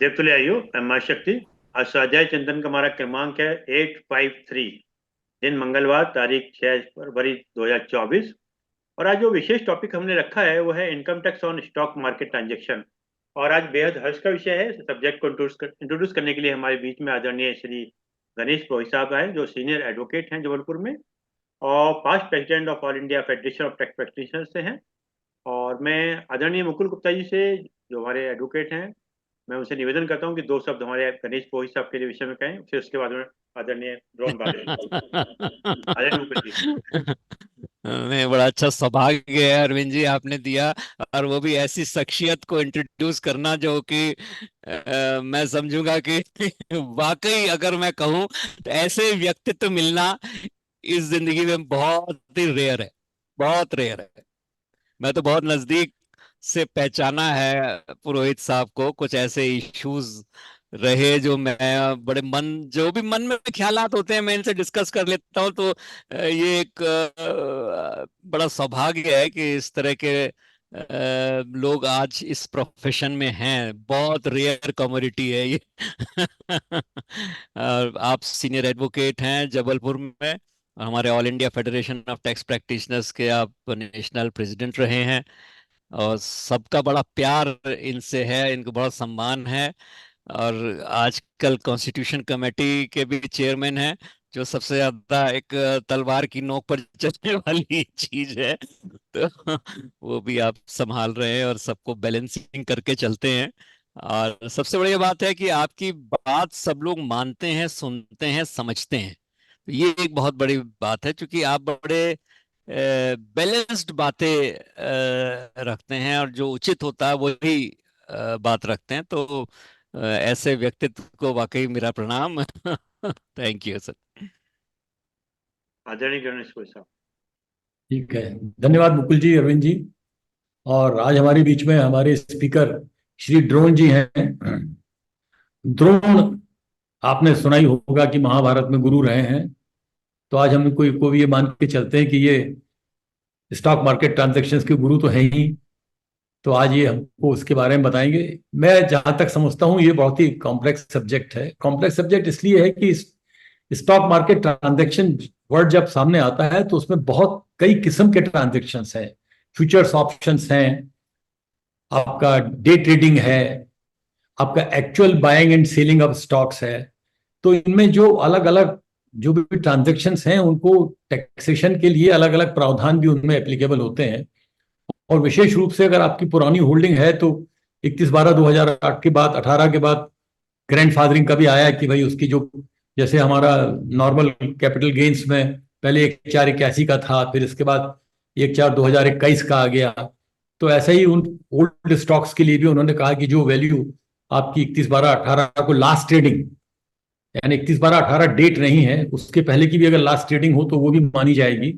देवतुल्य आयु मां शक्ति। आज स्वाध्याय चिंतन का हमारा क्रमांक है 853, दिन मंगलवार, तारीख 6 फरवरी 2024। और आज जो विशेष टॉपिक हमने रखा है वो है income tax on stock market transaction. और आज बेहद हर्ष का विषय है। सब्जेक्ट को इंट्रोड्यूस करने के लिए हमारे बीच में आदरणीय श्री गणेश पोही साहब आए, जो सीनियर एडवोकेट हैं जबलपुर में और past president of all India federation of tax practitioners से हैं। और मैं आदरणीय मुकुल गुप्ता जी से, जो हमारे एडवोकेट हैं, मैं उनसे निवेदन करता हूं कि दो शब्द हमारे गणेश पोही साहब के विषय में कहें, फिर उसके बाद में आदरणीय ड्रोन बाले। आदरणीय मुकुल जी। नहीं, बड़ा अच्छा सौभाग्य है अरविंद जी आपने दिया, और वो भी ऐसी शख्सियत को इंट्रोड्यूस करना जो कि मैं समझूंगा कि वाकई अगर मैं कहूं तो ऐसे व्यक्तित्व मिलना इस जिंदगी में बहुत ही रेयर है, बहुत रेयर है। मैं तो बहुत नजदीक से पहचाना है पुरोहित साहब को। कुछ ऐसे इश्यूज रहे जो मैं बड़े जो भी मन में ख्यालात होते हैं मैं इनसे डिस्कस कर लेता हूँ। तो ये एक बड़ा सौभाग्य है कि इस तरह के लोग आज इस प्रोफेशन में हैं। बहुत रेयर कमोडिटी है ये। और आप सीनियर एडवोकेट हैं जबलपुर में, और हमारे all India federation of tax practitioners के आप नेशनल प्रेसिडेंट रहे हैं। और सबका बड़ा प्यार इनसे है, इनको बड़ा सम्मान है। और आजकल कॉन्स्टिट्यूशन कमेटी के भी चेयरमैन हैं, जो सबसे ज्यादा एक तलवार की नोक पर चलने वाली चीज है। तो वो भी आप संभाल रहे हैं और सबको बैलेंसिंग करके चलते हैं। और सबसे बड़ी बात है कि आपकी बात सब लोग मानते हैं, सुनते हैं, समझते हैं। तो ये एक बहुत बड़ी बात है, क्योंकि आप बड़े बैलेंस्ड बातें रखते हैं, और जो उचित होता है वही बात रखते हैं। तो ऐसे व्यक्तित्व को वाकई मेरा प्रणाम। Thank you sir. आदरणीय गणेश पोही साहब। ठीक है, धन्यवाद मुकुल जी, अरविंद जी। और आज हमारे बीच में हमारे स्पीकर श्री ड्रोन जी हैं। ड्रोन आपने सुना ही होगा कि महाभारत में गुरु रहे हैं। तो आज हम को भी ये मान के चलते हैं कि ये स्टॉक मार्केट ट्रांजैक्शंस के गुरु तो हैं ही। तो आज ये हमको उसके बारे में बताएंगे। मैं जहां तक समझता हूं ये बहुत ही कॉम्प्लेक्स सब्जेक्ट है। कॉम्प्लेक्स सब्जेक्ट इसलिए है कि स्टॉक मार्केट ट्रांजैक्शन वर्ड जब सामने आता है तो उसमें बहुत कई किस्म के ट्रांजैक्शंस हैं। फ्यूचर्स ऑप्शंस हैं, आपका डे ट्रेडिंग है, आपका actual buying and selling of stocks है। तो इनमें जो अलग अलग जो भी ट्रांजैक्शंस हैं उनको टैक्सेशन के लिए अलग अलग प्रावधान भी उनमें एप्लीकेबल होते हैं। और विशेष रूप से अगर आपकी पुरानी होल्डिंग है तो 31/12/2008 के बाद 18 के बाद ग्रैंड फादरिंग का भी आया कि भाई उसकी जो, जैसे हमारा नॉर्मल कैपिटल गेन्स में पहले 1/4/81 का था, फिर इसके बाद 1/4/2021 का आ गया। तो ऐसे ही उन ओल्ड स्टॉक्स के लिए भी उन्होंने कहा कि जो वैल्यू आपकी 31/12/18 को लास्ट ट्रेडिंग, यानी 31/12/18 डेट नहीं है, उसके पहले की भी अगर लास्ट ट्रेडिंग हो तो वो भी मानी जाएगी।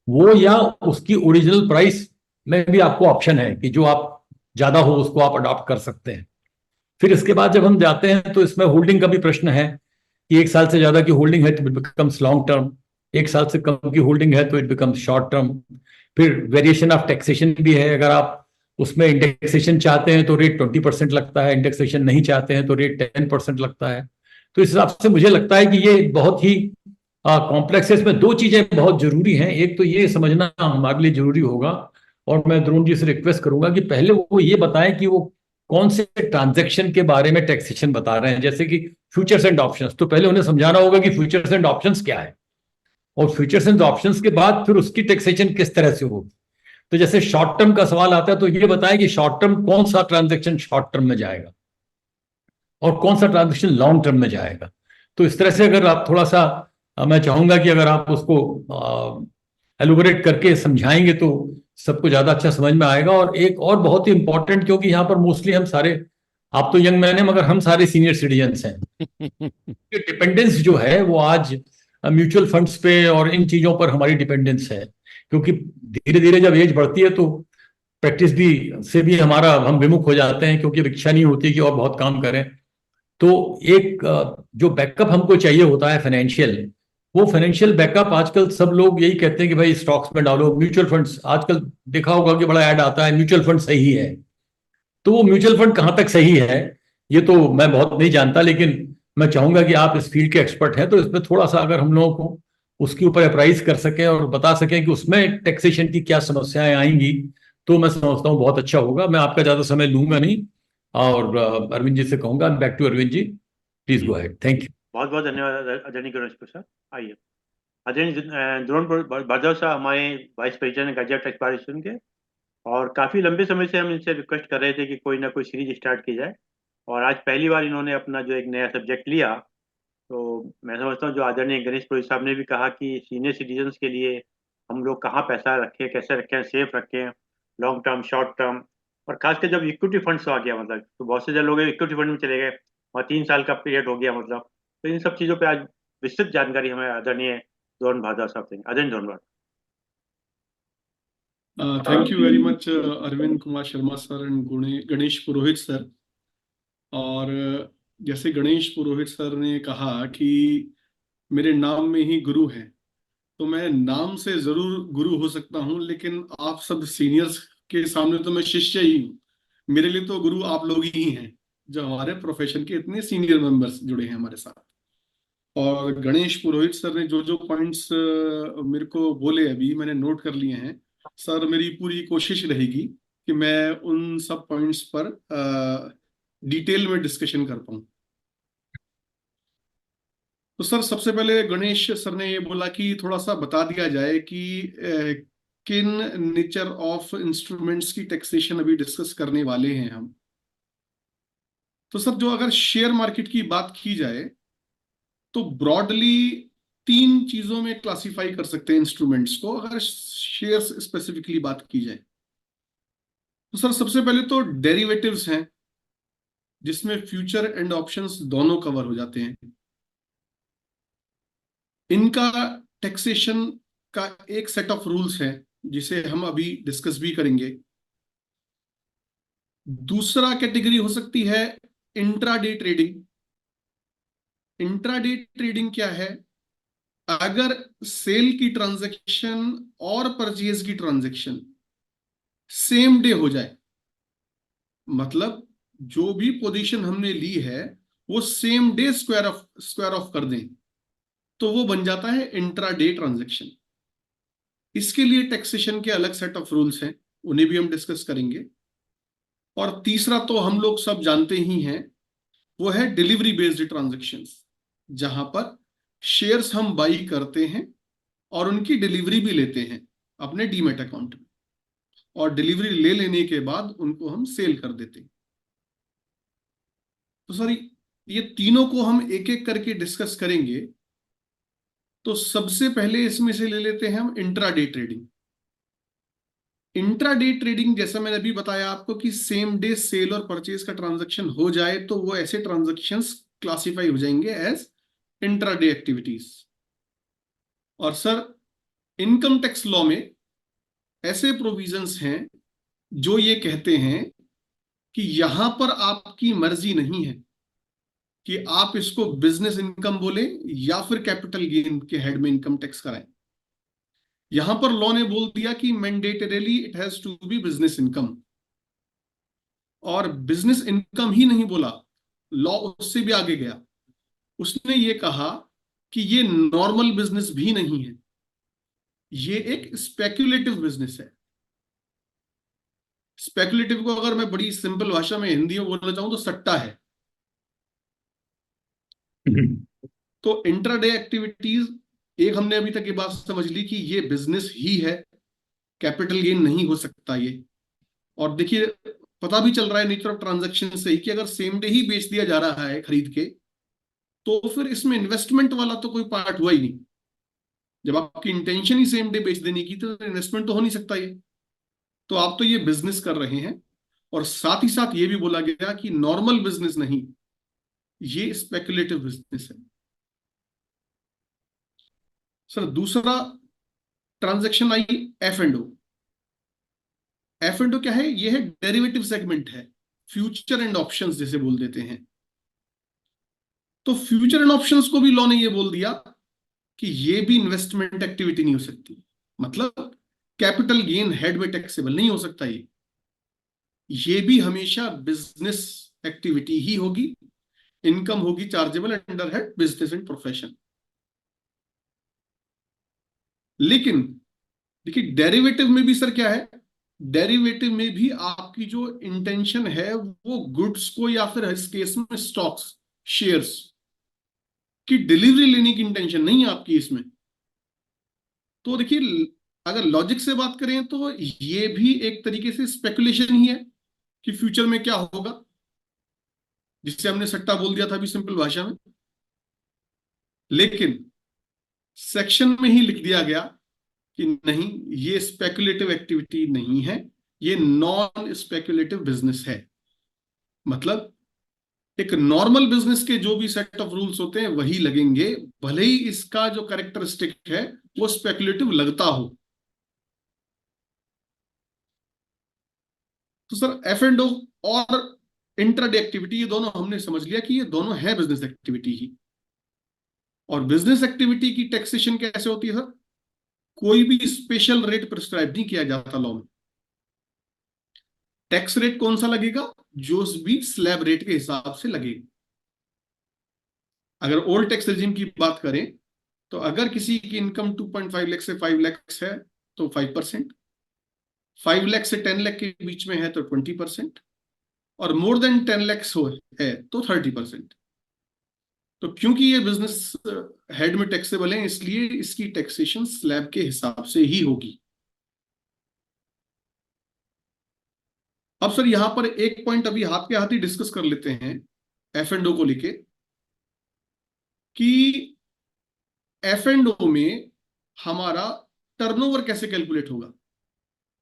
वो या उसकी ओरिजिनल प्राइस में भी आपको ऑप्शन है कि जो आप ज्यादा हो उसको आप अडॉप्ट कर सकते हैं। फिर इसके बाद जब हम जाते हैं तो इसमें होल्डिंग का भी प्रश्न है कि 1 साल से ज्यादा की होल्डिंग है तो इट बिकम्स लॉन्ग टर्म, 1 साल से कम की होल्डिंग है तो इट बिकम्स शॉर्ट टर्म। फिर वेरिएशन ऑफ टैक्सेशन भी है। अगर आप उसमें इंडेक्सेशन चाहते हैं तो रेट 20% लगता है, इंडेक्सेशन नहीं चाहते हैं तो रेट 10% लगता है। तो इस हिसाब से मुझे लगता है कि ये बहुत ही कॉम्प्लेक्स है। इसमें दो चीजें बहुत जरूरी हैं। एक तो ये समझना हमारे लिए जरूरी होगा, और मैं द्रोण जी से रिक्वेस्ट करूंगा कि पहले वो ये बताएं कि वो कौन से ट्रांजैक्शन के बारे में टैक्सेशन बता रहे हैं, जैसे कि फ्यूचर्स एंड ऑप्शंस। तो पहले उन्हें समझाना होगा कि फ्यूचर्स एंड ऑप्शंस क्या है, और फ्यूचर्स एंड ऑप्शंस के बाद फिर उसकी टैक्सेशन किस तरह से होगी। तो जैसे शॉर्ट टर्म का सवाल आता है तो ये बताएं कि शॉर्ट टर्म कौन सा ट्रांजैक्शन शॉर्ट टर्म में जाएगा और कौन सा ट्रांजैक्शन लॉन्ग टर्म में जाएगा। तो इस तरह से अगर आप थोड़ा सा, मैं चाहूंगा कि अगर आप उसको एलुबरेट करके समझाएंगे तो सबको ज्यादा अच्छा समझ में आएगा। और एक और बहुत ही इंपॉर्टेंट, क्योंकि यहाँ पर मोस्टली हम सारे, आप तो यंग मैन हैं मगर हम सारे सीनियर सिटीजन्स हैं। डिपेंडेंस जो है वो आज म्यूचुअल फंड्स पे और इन चीजों पर हमारी डिपेंडेंस है, क्योंकि धीरे धीरे जब एज बढ़ती है तो प्रैक्टिस भी से भी हमारा हम विमुख हो जाते हैं, क्योंकि इच्छा नहीं होती कि और बहुत काम करें। तो एक जो बैकअप हमको चाहिए होता है फाइनेंशियल, वो फाइनेंशियल बैकअप आजकल सब लोग यही कहते हैं कि भाई स्टॉक्स में डालो, म्यूचुअल फंड्स। आजकल देखा होगा कि बड़ा ऐड आता है म्यूचुअल फंड सही है। तो वो म्यूचुअल फंड कहाँ तक सही है ये तो मैं बहुत नहीं जानता, लेकिन मैं चाहूंगा कि आप इस फील्ड के एक्सपर्ट हैं, तो इसमें थोड़ा सा अगर हम लोगों को उसके ऊपर अप्राइज कर सकें और बता सकें कि उसमें टैक्सेशन की क्या समस्याएं आएंगी, तो मैं समझता हूँ बहुत अच्छा होगा। मैं आपका ज्यादा समय लूंगा नहीं, और अरविंद जी से कहूंगा, back to Arvind ji, please go ahead. Thank you. बहुत बहुत धन्यवाद आदरणीय गणेश प्रसाद। आइए आदरणीय द्रोण भार्गव साहब हमारे वाइस प्रेसिडेंट गजट एक्सप्लोरेशन के, और काफी लंबे समय से हम इनसे रिक्वेस्ट कर रहे थे कि कोई ना कोई सीरीज स्टार्ट की जाए, और आज पहली बार इन्होंने अपना जो एक नया सब्जेक्ट लिया। तो मैं समझता हूँ जो आदरणीय गणेश पुरी साहब ने भी कहा कि सीनियर सिटीजन्स के लिए हम लोग कहाँ पैसा रखें, कैसे रखें, सेफ रखें, लॉन्ग टर्म, शॉर्ट टर्म, और खासकर जब इक्विटी फंड्स आ गया, मतलब तो बहुत से लोग इक्विटी फंड में चले गए और 3 साल का पीरियड हो गया, मतलब तो इन सब चीज़ों पे आज विस्तृत जानकारी हमें आदरणीय द्रोण भार्गव साहब देंगे। आदरणीय Drona Bhargav. Thank you very much, Arvind Kumar Sharma sir and Ganesh Purohit sir. और जैसे गणेश पुरोहित सर ने कहा कि मेरे नाम में ही गुरु है, तो मैं नाम से जरूर गुरु हो सकता हूं, लेकिन आप सब सीनियर्स के सामने तो मैं शिष्य ही हूँ। मेरे लिए तो गुरु आप लोग ही हैं, जो हमारे प्रोफेशन के इतने सीनियर मेंबर्स जुड़े हैं हमारे साथ। और गणेश पुरोहित सर ने जो जो पॉइंट्स मेरे को बोले अभी मैंने नोट कर लिए हैं। सर मेरी पूरी कोशिश रहेगी कि मैं उन सब पॉइंट्स पर डिटेल में डिस्कशन कर पाऊं। तो सर सबसे पहले गणेश सर ने ये बोला कि थोड़ा सा बता दिया जाए कि किन नेचर ऑफ इंस्ट्रूमेंट्स की टैक्सेशन अभी डिस्कस करने वाले हैं हम। तो सर जो अगर शेयर मार्केट की बात की जाए तो ब्रॉडली 3 चीजों में क्लासिफाई कर सकते हैं इंस्ट्रूमेंट्स को, अगर शेयर्स स्पेसिफिकली बात की जाए। तो सर सबसे पहले तो डेरिवेटिव्स हैं, जिसमें फ्यूचर एंड ऑप्शंस दोनों कवर हो जाते हैं। इनका टैक्सेशन का एक सेट ऑफ रूल्स है, जिसे हम अभी डिस्कस भी करेंगे। दूसरा कैटेगरी हो सकती है इंट्राडे ट्रेडिंग। इंट्राडे ट्रेडिंग क्या है? अगर सेल की ट्रांजैक्शन और परचेज की ट्रांजैक्शन सेम डे हो जाए, मतलब जो भी पोजीशन हमने ली है वो सेम डे स्क्वायर ऑफ कर दें, तो वो बन जाता है इंट्राडे ट्रांजैक्शन। इसके लिए टैक्सेशन के अलग सेट ऑफ रूल्स हैं, उन्हें भी हम डिस्कस करेंगे। और तीसरा तो हम लोग सब जानते ही हैं, वो है डिलीवरी बेस्ड ट्रांजैक्शंस, जहां पर शेयर्स हम बाई करते हैं और उनकी डिलीवरी भी लेते हैं अपने डीमैट अकाउंट में, और डिलीवरी ले लेने के बाद उनको हम सेल कर देते हैं। तो सर ये तीनों को हम एक एक करके डिस्कस करेंगे। तो सबसे पहले इसमें से ले लेते हैं हम इंट्राडे ट्रेडिंग। इंट्राडे ट्रेडिंग जैसा मैंने अभी बताया आपको कि सेम डे सेल और परचेज का ट्रांजैक्शन हो जाए, तो वो ऐसे ट्रांजैक्शंस क्लासिफाई हो जाएंगे एज इंट्राडे एक्टिविटीज। और सर इनकम टैक्स लॉ में ऐसे प्रोविजंस हैं जो ये कहते हैं कि यहां पर आपकी मर्जी नहीं है कि आप इसको बिजनेस इनकम बोले या फिर कैपिटल गेन के हेड में इनकम टैक्स कराएं। यहां पर लॉ ने बोल दिया कि mandatorily it has to be business income. और बिजनेस इनकम ही नहीं बोला, लॉ उससे भी आगे गया। उसने ये कहा कि ये नॉर्मल बिजनेस भी नहीं है, ये एक स्पेक्युलेटिव बिजनेस है। स्पेक्युलेटिव को अगर मैं बड़ी सिंपल भाषा में हिंदी में बोलना चाहूं तो सट्टा है। तो इंट्राडे एक्टिविटीज एक हमने अभी तक ये बात समझ ली कि ये बिजनेस ही है, कैपिटल गेन नहीं हो सकता ये। और देखिए पता भी चल रहा है नेचर ऑफ ट्रांजैक्शन से ही कि अगर सेम डे ही बेच दिया जा रहा है खरीद के, तो फिर इसमें इन्वेस्टमेंट वाला तो कोई पार्ट हुआ ही नहीं। जब आपकी इंटेंशन ही सेम डे बेच देने की, तो इन्वेस्टमेंट तो हो नहीं सकता ये। तो आप तो ये बिजनेस कर रहे हैं। और साथ ही साथ ये भी बोला गया कि नॉर्मल बिजनेस नहीं, ये स्पेकुलेटिव बिजनेस है। सर दूसरा transaction I F and O. F and O क्या है? ये है डेरिवेटिव सेगमेंट है, फ्यूचर एंड ऑप्शंस जैसे बोल देते हैं। तो फ्यूचर एंड ऑप्शंस को भी लॉ ने ये बोल दिया कि ये भी इन्वेस्टमेंट एक्टिविटी नहीं हो सकती, मतलब कैपिटल गेन हेड में टैक्सेबल नहीं हो सकता ये भी हमेशा बिजनेस एक्टिविटी ही होगी, इनकम होगी chargeable under head business and profession. लेकिन देखिए डेरिवेटिव में भी सर क्या है, डेरिवेटिव में भी आपकी जो इंटेंशन है वो गुड्स को या फिर इस केस में स्टॉक्स शेयर्स की डिलीवरी लेने की इंटेंशन नहीं है आपकी इसमें। तो देखिए अगर लॉजिक से बात करें तो ये भी एक तरीके से स्पेकुलेशन ही है कि फ्यूचर में क्या होगा, जिससे हमने सट्टा बोल दिया था अभी सिंपल भाषा में। लेकिन सेक्शन में ही लिख दिया गया कि नहीं, ये स्पेकुलेटिव एक्टिविटी नहीं है, ये नॉन स्पेकुलेटिव बिजनेस है। मतलब एक नॉर्मल बिजनेस के जो भी सेट ऑफ रूल्स होते हैं वही लगेंगे, भले ही इसका जो कैरेक्टरिस्टिक है वो स्पेकुलेटिव लगता हो। तो सर एफ एंड ओ और इंट्राडे एक्टिविटी, ये दोनों हमने समझ लिया कि ये दोनों है बिजनेस एक्टिविटी ही। और बिजनेस एक्टिविटी की टैक्सेशन कैसे होती है सर, कोई भी स्पेशल रेट प्रिस्क्राइब नहीं किया जाता लॉ में। टैक्स रेट कौन सा लगेगा, जो भी स्लैब रेट के हिसाब से लगेगा। अगर ओल्ड टैक्स रेजिम की बात करें तो अगर किसी की इनकम 2.5 लाख से 5 लाख है तो 5%, 5 लाख से 10 लाख के बीच में है तो 20%, और मोर देन 10 लाख है तो 30%। तो क्योंकि ये बिजनेस हेड में टैक्सेबल है इसलिए इसकी टैक्सेशन स्लैब के हिसाब से ही होगी। अब सर यहां पर एक पॉइंट अभी हाथ के हाथ ही डिस्कस कर लेते हैं एफ एंड ओ को लेके, कि एफ एंड ओ में हमारा टर्नओवर कैसे कैलकुलेट होगा।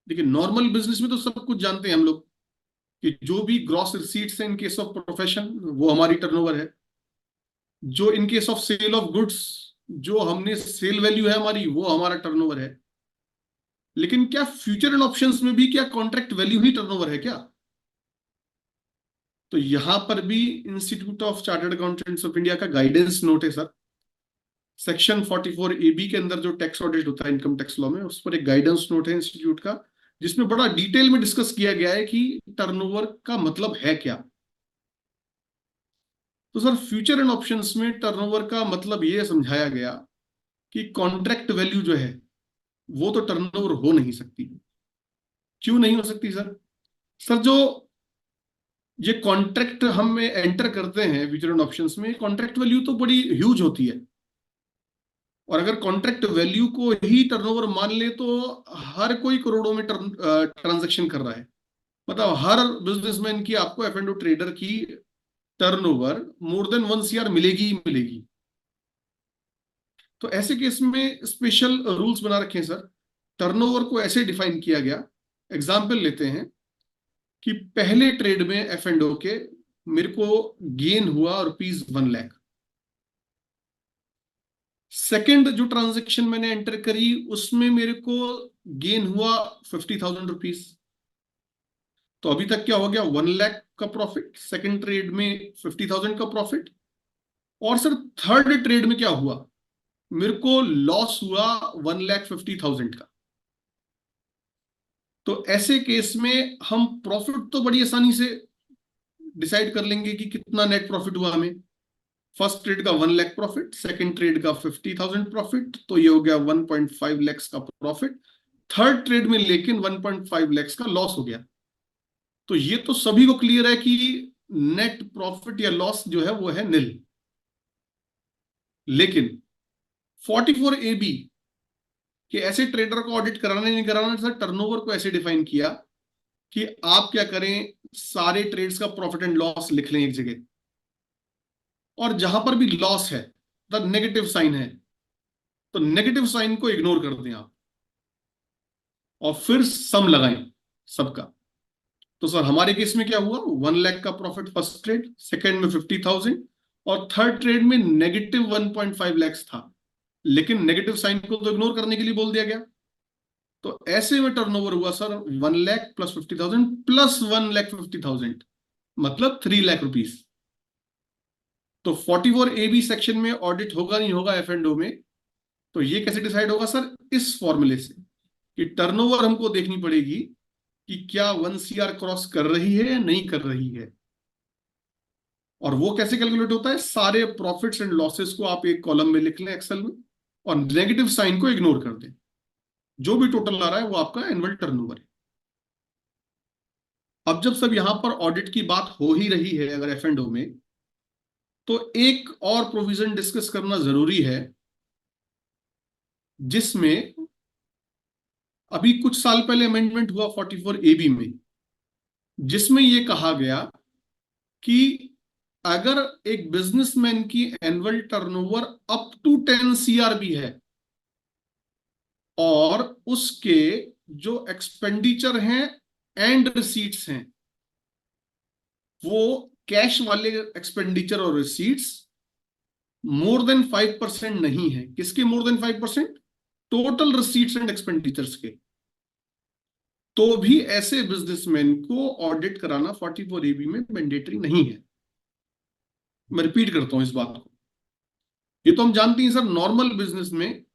देखिए नॉर्मल बिजनेस में तो सब कुछ जानते हैं हम लोग कि जो भी ग्रॉस रिसीट्स है इन केस ऑफ प्रोफेशन वो हमारी टर्नओवर है, जो in case of sale of goods जो हमने सेल वैल्यू है हमारी वो हमारा टर्नओवर है। लेकिन क्या फ्यूचर एंड ऑप्शंस में भी क्या कॉन्ट्रैक्ट वैल्यू ही टर्नओवर है क्या? तो यहां पर भी institute of chartered accountants of India का गाइडेंस नोट है सर, सेक्शन 44 AB के अंदर जो टैक्स ऑडिट होता है इनकम टैक्स लॉ में, उस पर एक गाइडेंस नोट है इंस्टीट्यूट का, जिसमें बड़ा डिटेल में डिस्कस किया गया है कि टर्नओवर का मतलब है क्या। तो सर फ्यूचर एंड ऑप्शंस में टर्नओवर का मतलब ये समझाया गया कि कॉन्ट्रैक्ट वैल्यू जो है वो तो टर्नओवर हो नहीं सकती। क्यों नहीं हो सकती सर? सर जो ये कॉन्ट्रैक्ट हम एंटर करते हैं फ्यूचर एंड ऑप्शंस में, कॉन्ट्रैक्ट वैल्यू तो बड़ी ह्यूज होती है, और अगर कॉन्ट्रैक्ट वैल्यू को ही टर्नओवर मान ले तो हर कोई करोड़ों में ट्रांजैक्शन कर रहा है। मतलब हर बिजनेसमैन की आपको एफ एंड ओ ट्रेडर की टर्नओवर मोर देन 1 CR मिलेगी ही मिलेगी। तो ऐसे केस में स्पेशल रूल्स बना रखे हैं सर, टर्नओवर को ऐसे डिफाइन किया गया। एग्जाम्पल लेते हैं कि पहले ट्रेड में एफ एंड ओ के मेरे को गेन हुआ ₹1 लाख, सेकेंड जो ट्रांजेक्शन मैंने एंटर करी उसमें मेरे को गेन हुआ ₹50,000। तो अभी तक क्या हो गया, 1 लाख का प्रॉफिट, सेकेंड ट्रेड में 50,000 का प्रॉफिट। और सर थर्ड ट्रेड में क्या हुआ, मेरे को लॉस हुआ 1,50,000 का। तो ऐसे केस में हम प्रॉफिट तो बड़ी आसानी से डिसाइड कर लेंगे कि कितना नेट प्रॉफिट हुआ हमें। फर्स्ट ट्रेड का 1 लाख प्रॉफिट, सेकंड ट्रेड का 50,000 प्रॉफिट, तो ये हो गया 1.5 लाख का प्रॉफिट। थर्ड ट्रेड में लेकिन 1.5 लाख का लॉस हो गया। तो ये तो सभी को क्लियर है कि नेट प्रॉफिट या लॉस जो है वो है निल। लेकिन 44 AB कि ऐसे ट्रेडर को ऑडिट कराना नहीं कराना, सर टर्नओवर को ऐसे डिफाइन किया कि आप क्या करें, सारे ट्रेड्स का प्रॉफिट एंड लॉस लिख लें एक जगह, और जहां पर भी लॉस है द नेगेटिव साइन है तो नेगेटिव साइन को इग्नोर कर दें आप, और फिर सम लगाएं सबका। तो सर हमारे केस में क्या हुआ, 1 लाख का प्रॉफिट फर्स्ट ट्रेड, सेकेंड में 50,000, और थर्ड ट्रेड में नेगेटिव 1.5 लाख था, लेकिन नेगेटिव साइन को तो इग्नोर करने के लिए बोल दिया गया। तो ऐसे में टर्नओवर हुआ सर 1 लाख प्लस 50,000 प्लस 1,50,000, मतलब 3 लाख रुपीस। तो 44 AB सेक्शन में ऑडिट होगा नहीं होगा एफ एंड ओ में, तो ये कैसे डिसाइड होगा सर, इस फॉर्मूले से कि टर्नओवर हमको देखनी पड़ेगी कि क्या 1 CR क्रॉस कर रही है या नहीं कर रही है। और वो कैसे कैलकुलेट होता है, सारे प्रॉफिट्स एंड लॉसेस को आप एक कॉलम में लिख लें एक्सेल में, और नेगेटिव साइन को इग्नोर कर दें, जो भी टोटल आ रहा है वो आपका एनुअल टर्नओवर है। अब जब सब यहां पर ऑडिट की बात हो ही रही है अगर एफ एंड ओ में, तो एक और प्रोविजन डिस्कस करना जरूरी है, जिसमें अभी कुछ साल पहले अमेंडमेंट हुआ 44AB में, जिसमें यह कहा गया कि अगर एक बिजनेसमैन की annual turnover up to 10 CR भी है और उसके जो एक्सपेंडिचर हैं एंड रिसीट्स हैं वो कैश वाले एक्सपेंडिचर और रिसीट्स मोर देन 5% नहीं है। किसके more than 5%? Total receipts and expenditures के। तो भी ऐसे बिजनेसमैन को ऑडिट कराना 44AB में मैंडेटरी नहीं है। मैं रिपीट करता हूं इस बात को। ये तो हम जानते हैं सर, नॉर्मल बिजनेस में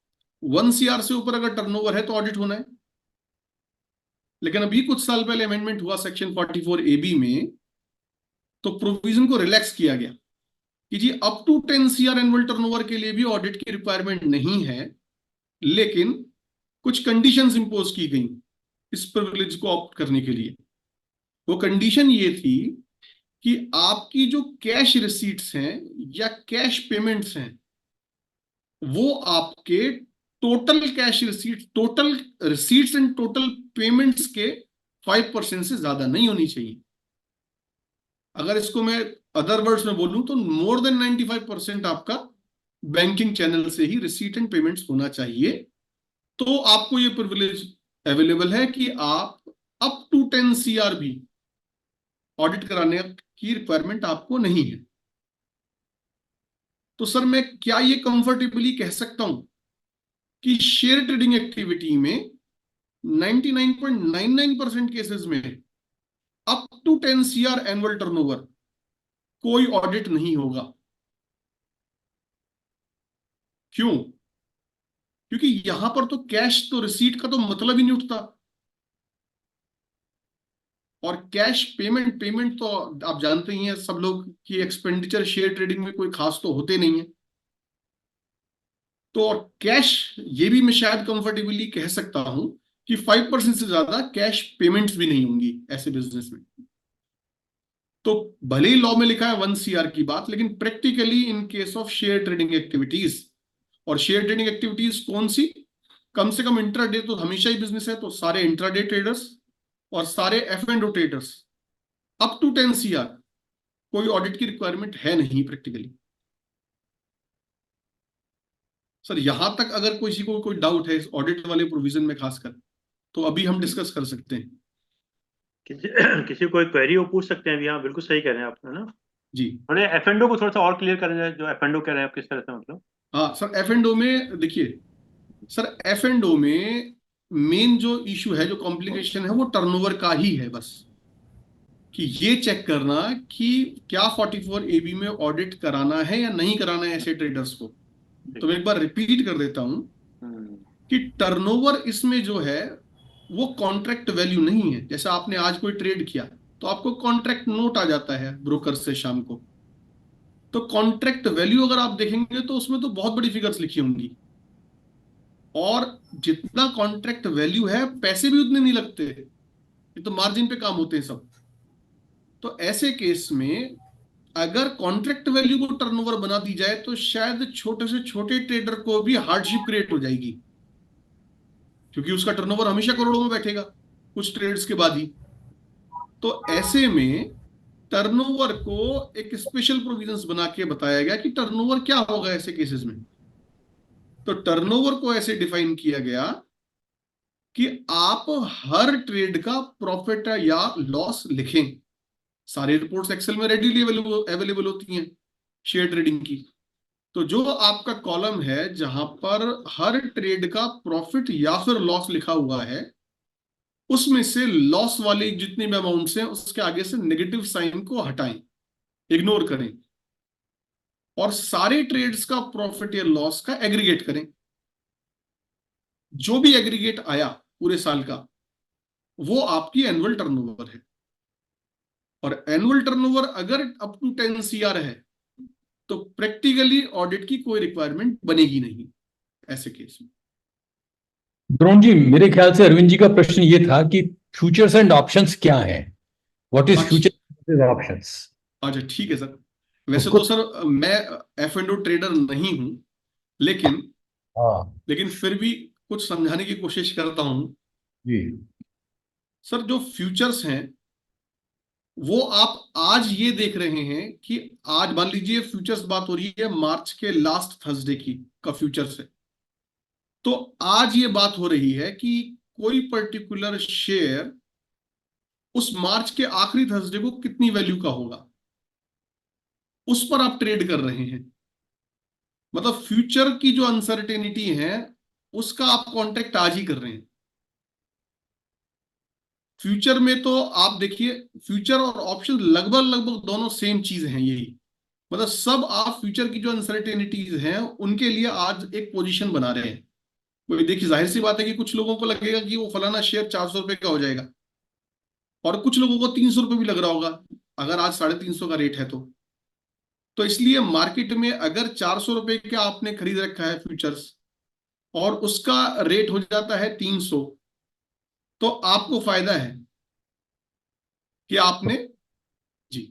1 CR से ऊपर अगर टर्नओवर है तो ऑडिट होना है। लेकिन अभी कुछ साल पहले अमेंडमेंट हुआ सेक्शन 44AB में, तो प्रोविजन को रिलैक्स किया गया कि जी up to 10 CR annual turnover के लिए भी ऑडिट की रिक्वायरमेंट नहीं है, लेकिन कुछ कंडीशंस इंपोज की गई इस प्रिविलेज को ऑप्ट करने के लिए। वो कंडीशन ये थी कि आपकी जो कैश रिसीट्स हैं या कैश पेमेंट्स हैं वो आपके total cash receipts, total receipts and total payments के 5% से ज्यादा नहीं होनी चाहिए। अगर इसको मैं अदर वर्ड्स में बोलूं तो मोर देन 95% आपका बैंकिंग चैनल से ही रिसीट एंड पेमेंट्स होना चाहिए। तो आपको ये प्रिविलेज अवेलेबल है कि आप अप टू 10 CR भी ऑडिट कराने की रिक्वायरमेंट आपको नहीं है। तो सर मैं क्या ये कंफर्टेबली कह सकता हूं कि शेयर ट्रेडिंग एक्टिविटी में 99.99% केसेस में up to 10 CR annual turnover कोई ऑडिट नहीं होगा? क्यों? क्योंकि यहां पर तो कैश तो रिसीट का तो मतलब ही नहीं उठता, और कैश पेमेंट तो आप जानते ही हैं सब लोग कि एक्सपेंडिचर शेयर ट्रेडिंग में कोई खास तो होते नहीं है। तो और कैश, ये भी मैं शायद कंफर्टेबली कह सकता हूं कि 5% से ज्यादा कैश पेमेंट्स भी नहीं होंगी ऐसे बिजनेस में। तो भले ही लॉ में लिखा है 1 CR की बात, लेकिन practically in case of share trading activities, और शेयर ट्रेडिंग एक्टिविटीज कौन सी, कम से कम इंट्राडे तो हमेशा ही बिजनेस है, तो सारे इंट्राडे ट्रेडर्स और सारे F and O traders up to 10 CR कोई ऑडिट की रिक्वायरमेंट है नहीं प्रैक्टिकली। सर यहां तक अगर किसी को कोई डाउट है इस ऑडिट वाले प्रोविजन में खासकर, तो अभी हम डिस्कस कर सकते हैं। किसी कोई क्वेरी वो पूछ सकते हैं अभी। हाँ बिल्कुल सही कह रहे हैं आप, है ना। जी थोड़े एफ एंड ओ को थोड़ा सा और क्लियर करें, जो एफ एंड ओ कह रहे हैं आप किस तरह से, मतलब। हाँ सर, एफ एंड ओ में देखिए सर, एफ एंड ओ में मेन जो इशू है, जो कॉम्प्लिकेशन है, वो टर्नओवर का ही है बस। कि ये चेक करना कि क्या 44AB में ऑडिट कराना है या नहीं कराना है ऐसे ट्रेडर्स को। तो मैं एक बार रिपीट कर देता हूं कि टर्नओवर इसमें जो है वो कॉन्ट्रैक्ट वैल्यू नहीं है। जैसे आपने आज कोई ट्रेड किया तो आपको कॉन्ट्रैक्ट नोट आ जाता है ब्रोकर से शाम को, तो कॉन्ट्रैक्ट वैल्यू अगर आप देखेंगे तो उसमें तो बहुत बड़ी फिगर्स लिखी होंगी, और जितना कॉन्ट्रैक्ट वैल्यू है पैसे भी उतने नहीं लगते, ये तो मार्जिन पे काम होते हैं सब। तो ऐसे केस में अगर कॉन्ट्रैक्ट वैल्यू को टर्नओवर बना दी जाए तो शायद छोटे से छोटे ट्रेडर को भी हार्डशिप क्रिएट हो जाएगी, क्योंकि उसका टर्नओवर हमेशा करोड़ों में बैठेगा कुछ ट्रेड्स के बाद ही। तो ऐसे में टर्नओवर को एक स्पेशल प्रोविजंस बना के बताया गया कि टर्नओवर क्या होगा ऐसे केसेस में। तो टर्नओवर को ऐसे डिफाइन किया गया कि आप हर ट्रेड का प्रॉफिट या लॉस लिखें। सारी रिपोर्ट्स एक्सेल में रेडीली अवेलेबल होती हैं शेयर ट्रेडिंग की। तो जो आपका कॉलम है जहां पर हर ट्रेड का प्रॉफिट या फिर लॉस लिखा हुआ है, उसमें से लॉस वाले जितने भी अमाउंट्स हैं उसके आगे से नेगेटिव साइन को हटाएं, इग्नोर करें, और सारे ट्रेड्स का प्रॉफिट या लॉस का एग्रीगेट करें। जो भी एग्रीगेट आया पूरे साल का वो आपकी एनुअल टर्नओवर है। और एनुअल टर्नओवर अगर अप टू 10 CR है तो प्रैक्टिकली ऑडिट की कोई रिक्वायरमेंट बनेगी नहीं ऐसे केस में। द्रोण जी, मेरे ख्याल से अरविंद जी का प्रश्न ये था कि फ्यूचर्स एंड ऑप्शंस क्या हैं, व्हाट इज फ्यूचर ऑप्शंस। अच्छा ठीक है सर। वैसे उसको तो सर मैं F&O ट्रेडर नहीं हूं, लेकिन हाँ फिर भी कुछ समझाने की कोशिश करता हूं। जी। सर जो फ्यूचर्स हैं वो आप आज ये देख रहे हैं कि आज मान लीजिए फ्यूचर्स बात हो रही है मार्च के लास्ट थर्सडे की का फ्यूचर्स है, तो आज ये बात हो रही है कि कोई पर्टिकुलर शेयर उस मार्च के आखिरी थर्सडे को कितनी वैल्यू का होगा, उस पर आप ट्रेड कर रहे हैं। मतलब फ्यूचर की जो अनसर्टेनिटी है उसका आप कॉन्ट्रैक्ट आज ही कर रहे हैं। फ्यूचर में तो आप देखिए, फ्यूचर और ऑप्शन लगभग लगभग दोनों सेम चीज हैं यही। मतलब सब आप फ्यूचर की जो अनसर्टेनिटीज हैं उनके लिए आज एक पोजीशन बना रहे हैं। कोई देखिए, जाहिर सी बात है कि कुछ लोगों को लगेगा कि वो फलाना शेयर 400 रुपए का हो जाएगा, और कुछ लोगों को 300 रुपए भी लग रहा होगा अगर आज 350 का रेट है तो इसलिए मार्केट में अगर 400 रुपए का आपने खरीद रखा है फ्यूचर्स और उसका रेट हो जाता है 300, तो आपको फायदा है कि आपने जी।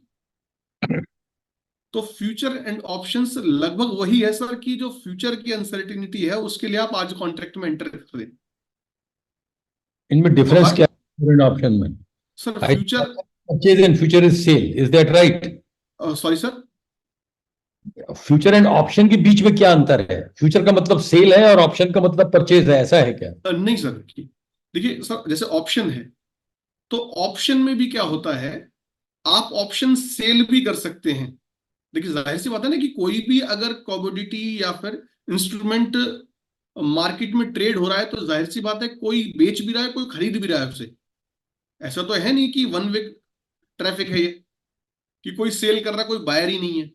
तो फ्यूचर एंड ऑप्शंस लगभग वही है सर कि जो फ्यूचर की अनसर्टेनिटी है उसके लिए आप आज कॉन्ट्रैक्ट में एंटर कर दें। इनमें डिफरेंस तो क्या है करंट ऑप्शन में? Sir future, purchase and future is sell, is that right? Sorry sir, future and option के बीच में क्या अंतर है? फ्यूचर का मतलब सेल है और ऑप्शन का मतलब परचेज है, ऐसा है क्या? नहीं सर। देखिए सर, जैसे ऑप्शन है तो ऑप्शन में भी क्या होता है, आप ऑप्शन सेल भी कर सकते हैं। देखिए जाहिर सी बात है ना कि कोई भी अगर कमोडिटी या फिर इंस्ट्रूमेंट मार्केट में ट्रेड हो रहा है तो जाहिर सी बात है कोई बेच भी रहा है कोई खरीद भी रहा है उसे। ऐसा तो है नहीं कि वन वे ट्रैफिक है ये, कि कोई सेल कर रहा है कोई बायर ही नहीं है।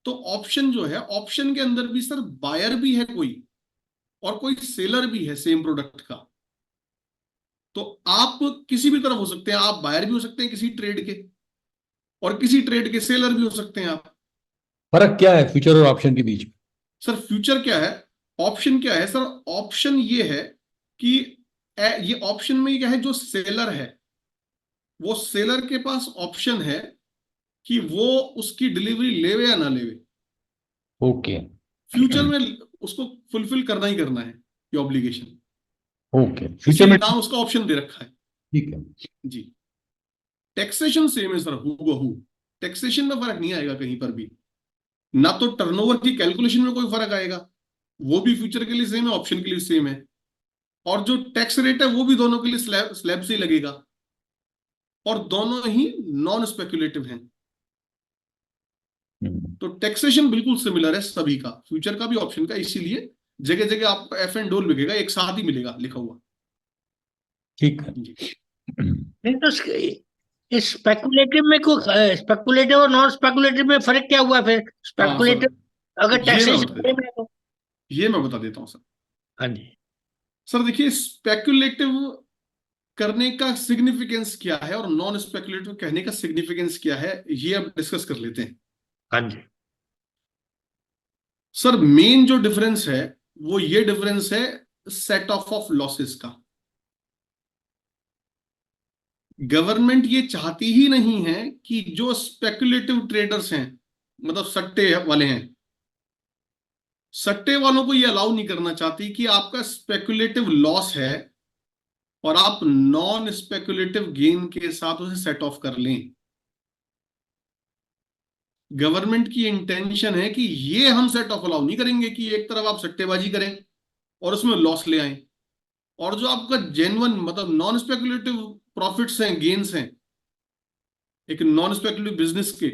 तो ऑप्शन जो है, ऑप्शन के अंदर भी सर बायर भी है कोई और कोई सेलर भी है सेम प्रोडक्ट का। तो आप किसी भी तरफ हो सकते हैं, आप बायर भी हो सकते हैं किसी ट्रेड के और किसी ट्रेड के सेलर भी हो सकते हैं आप। फर्क क्या है फ्यूचर और ऑप्शन के बीच में? सर फ्यूचर क्या है, ऑप्शन क्या है? सर ऑप्शन ये है कि ये ऑप्शन में क्या है, जो सेलर है वो सेलर के पास ऑप्शन है कि वो उसकी डिलीवरी लेवे या ना लेवे। ओके फ्यूचर में उसको फुलफिल करना ही करना है ये ऑब्लिगेशन, ओके, फ्यूचर इसीलिए में नाम उसका ऑप्शन दे रखा है। ठीक है। जी। टैक्सेशन सेम है सर, हूबहू। टैक्सेशन में फर्क नहीं आएगा कहीं पर भी, ना तो टर्नओवर की कैलकुलेशन में कोई फर्क आएगा, वो भी फ्यूचर के लिए सेम है ऑप्शन के लिए सेम है। और जो टैक्स रेट है वो भी दोनों के लिए स्लैब से ही लगेगा, और दोनों ही नॉन स्पेकुलेटिव हैं। तो टैक्सेशन बिल्कुल सिमिलर है सभी का, फ्यूचर का भी ऑप्शन का। इसीलिए जगह जगह आपको एफ एंड डोल मिलेगा, एक साथ ही मिलेगा लिखा हुआ। ठीक है। जी। नहीं तो इस स्पेकुलेटिव में कोई स्पेकुलेटिव और नॉन स्पेकुलेटिव में फर्क क्या हुआ फिर? हाँ सर, स्पेकुलेटिव अगर ये मैं बता देता हूँ सर। हाँ जी। सर देखिए, स्पेकुलेटिव करने का सिग्निफिकेंस क्या है और नॉन स्पेकुलेटिव कहने का सिग्निफिकेंस क्या है, ये अब डिस्कस कर लेते हैं। हाँ जी। सर मेन जो डिफरेंस है वो ये डिफरेंस है सेट ऑफ लॉसेस का। गवर्नमेंट ये चाहती ही नहीं है कि जो स्पेकुलेटिव ट्रेडर्स हैं, मतलब सट्टे वाले हैं, सट्टे वालों को ये अलाउ नहीं करना चाहती कि आपका स्पेकुलेटिव लॉस है और आप नॉन स्पेकुलेटिव गेन के साथ उसे सेट ऑफ कर लें। गवर्नमेंट की इंटेंशन है कि ये हम सेट ऑफ अलाउ नहीं करेंगे कि एक तरफ आप सट्टेबाजी करें और उसमें लॉस ले आए, और जो आपका जेन्युइन मतलब नॉन स्पेकुलेटिव प्रॉफिट्स हैं, गेन्स हैं एक नॉन स्पेकुलेटिव बिजनेस के,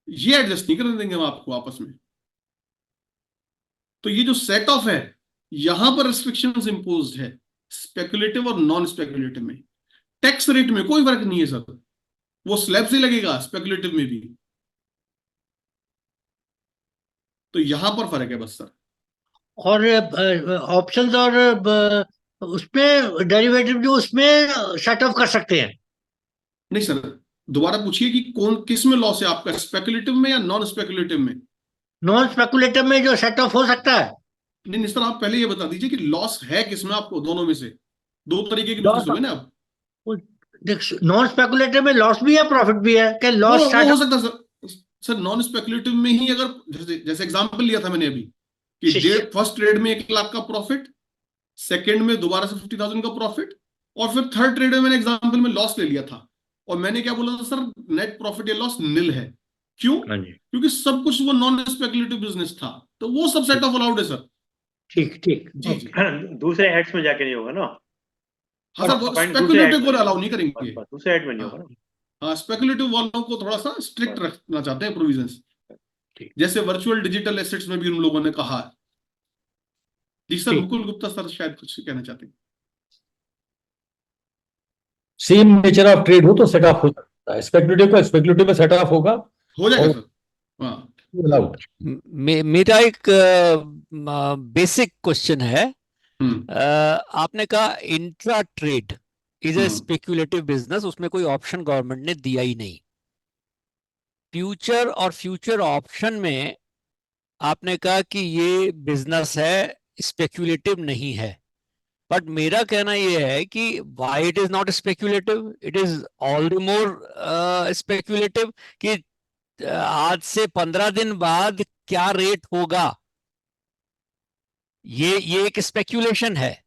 ये एडजस्ट नहीं करने देंगे हम आपको आपस में। तो ये जो सेट ऑफ है, यहां पर रिस्ट्रिक्शंस इंपोज्ड है स्पेकुलेटिव और नॉन स्पेकुलेटिव में। टैक्स रेट में कोई फर्क नहीं है सर, वो स्लैब से लगेगा स्पेकुलेटिव में भी। तो यहां पर फर्क है बस सर। और ऑप्शंस और उसमें डेरिवेटिव जो उसमें सेट ऑफ कर सकते हैं। नहीं सर, दोबारा पूछिए कि कौन किस में लॉस है आपका, स्पेकुलेटिव में या नॉन स्पेकुलेटिव में? नॉन स्पेकुलेटिव में जो सेट ऑफ हो सकता है। नहीं नहीं सर, आप पहले ये बता दीजिए कि लॉस है किसमें आपको, दोनों में से। दो तरीके के लॉस, बिजनेस हुए ना आप। देख, नॉन स्पेकुलेटिव में लॉस भी है प्रॉफिट भी है, क्या वो लॉस वो स्टार्ट हो सकता है सर। सर नॉन स्पेकुलेटिव में ही अगर, जैसे जैसे एग्जांपल लिया था मैंने अभी कि फर्स्ट ट्रेड में 1 लाख का प्रॉफिट, सेकंड में दोबारा से 50,000 का प्रॉफिट, और फिर थर्ड ट्रेड में मैंने एग्जांपल में लॉस ले लिया था, और मैंने क्या बोला था सर, नेट प्रॉफिट या लॉस निल है। क्यों? हाँ जी। क्योंकि सब कुछ वो नॉन स्पेकुलेटिव बिजनेस था, तो वो सब सेट ऑफ अलाउड है सर। ठीक ठीक, जी जी। दूसरे एड्स में जाके नहीं होगा ना, हाँ सर, वो पॉइंट दूसरे एड स्पेकुलेटिव में को अलाउ नहीं नहीं होगा, करेंगे। बस दूसरे एड में नहीं हाँ होगा ना। हाँ, स्पेकुलेटिव वालों को थोड़ा सा स्ट्रिक्ट रखना चाहते हैं प्रोविजंस, जैसे वर्चुअल डिजिटल एसेट्स में भी उन लोगों ने कहा है। जी सर, ठीक। मुकुल गुप्ता सर शायद कुछ कहना चाहते हैं। सेम नेचर ऑफ ट्रेड हो तो सेट ऑफ हो सकता है, स्पेकुलेटिव का स्पेकुलेटिव में सेट ऑफ होगा, हो जाएगा और सर। हाँ अलाउड। मेरा एक बेसिक क्वेश्चन है। हम्म आपने कहा intra trade is a hmm speculative business, उसमें कोई ऑप्शन गवर्नमेंट ने दिया ही नहीं। फ्यूचर और फ्यूचर ऑप्शन में आपने कहा कि ये बिजनेस है, स्पेक्युलेटिव नहीं है। बट मेरा कहना यह है कि why it is not speculative, it is all the more speculative कि आज से 15 दिन बाद क्या रेट होगा, ये एक स्पेक्यूलेशन है।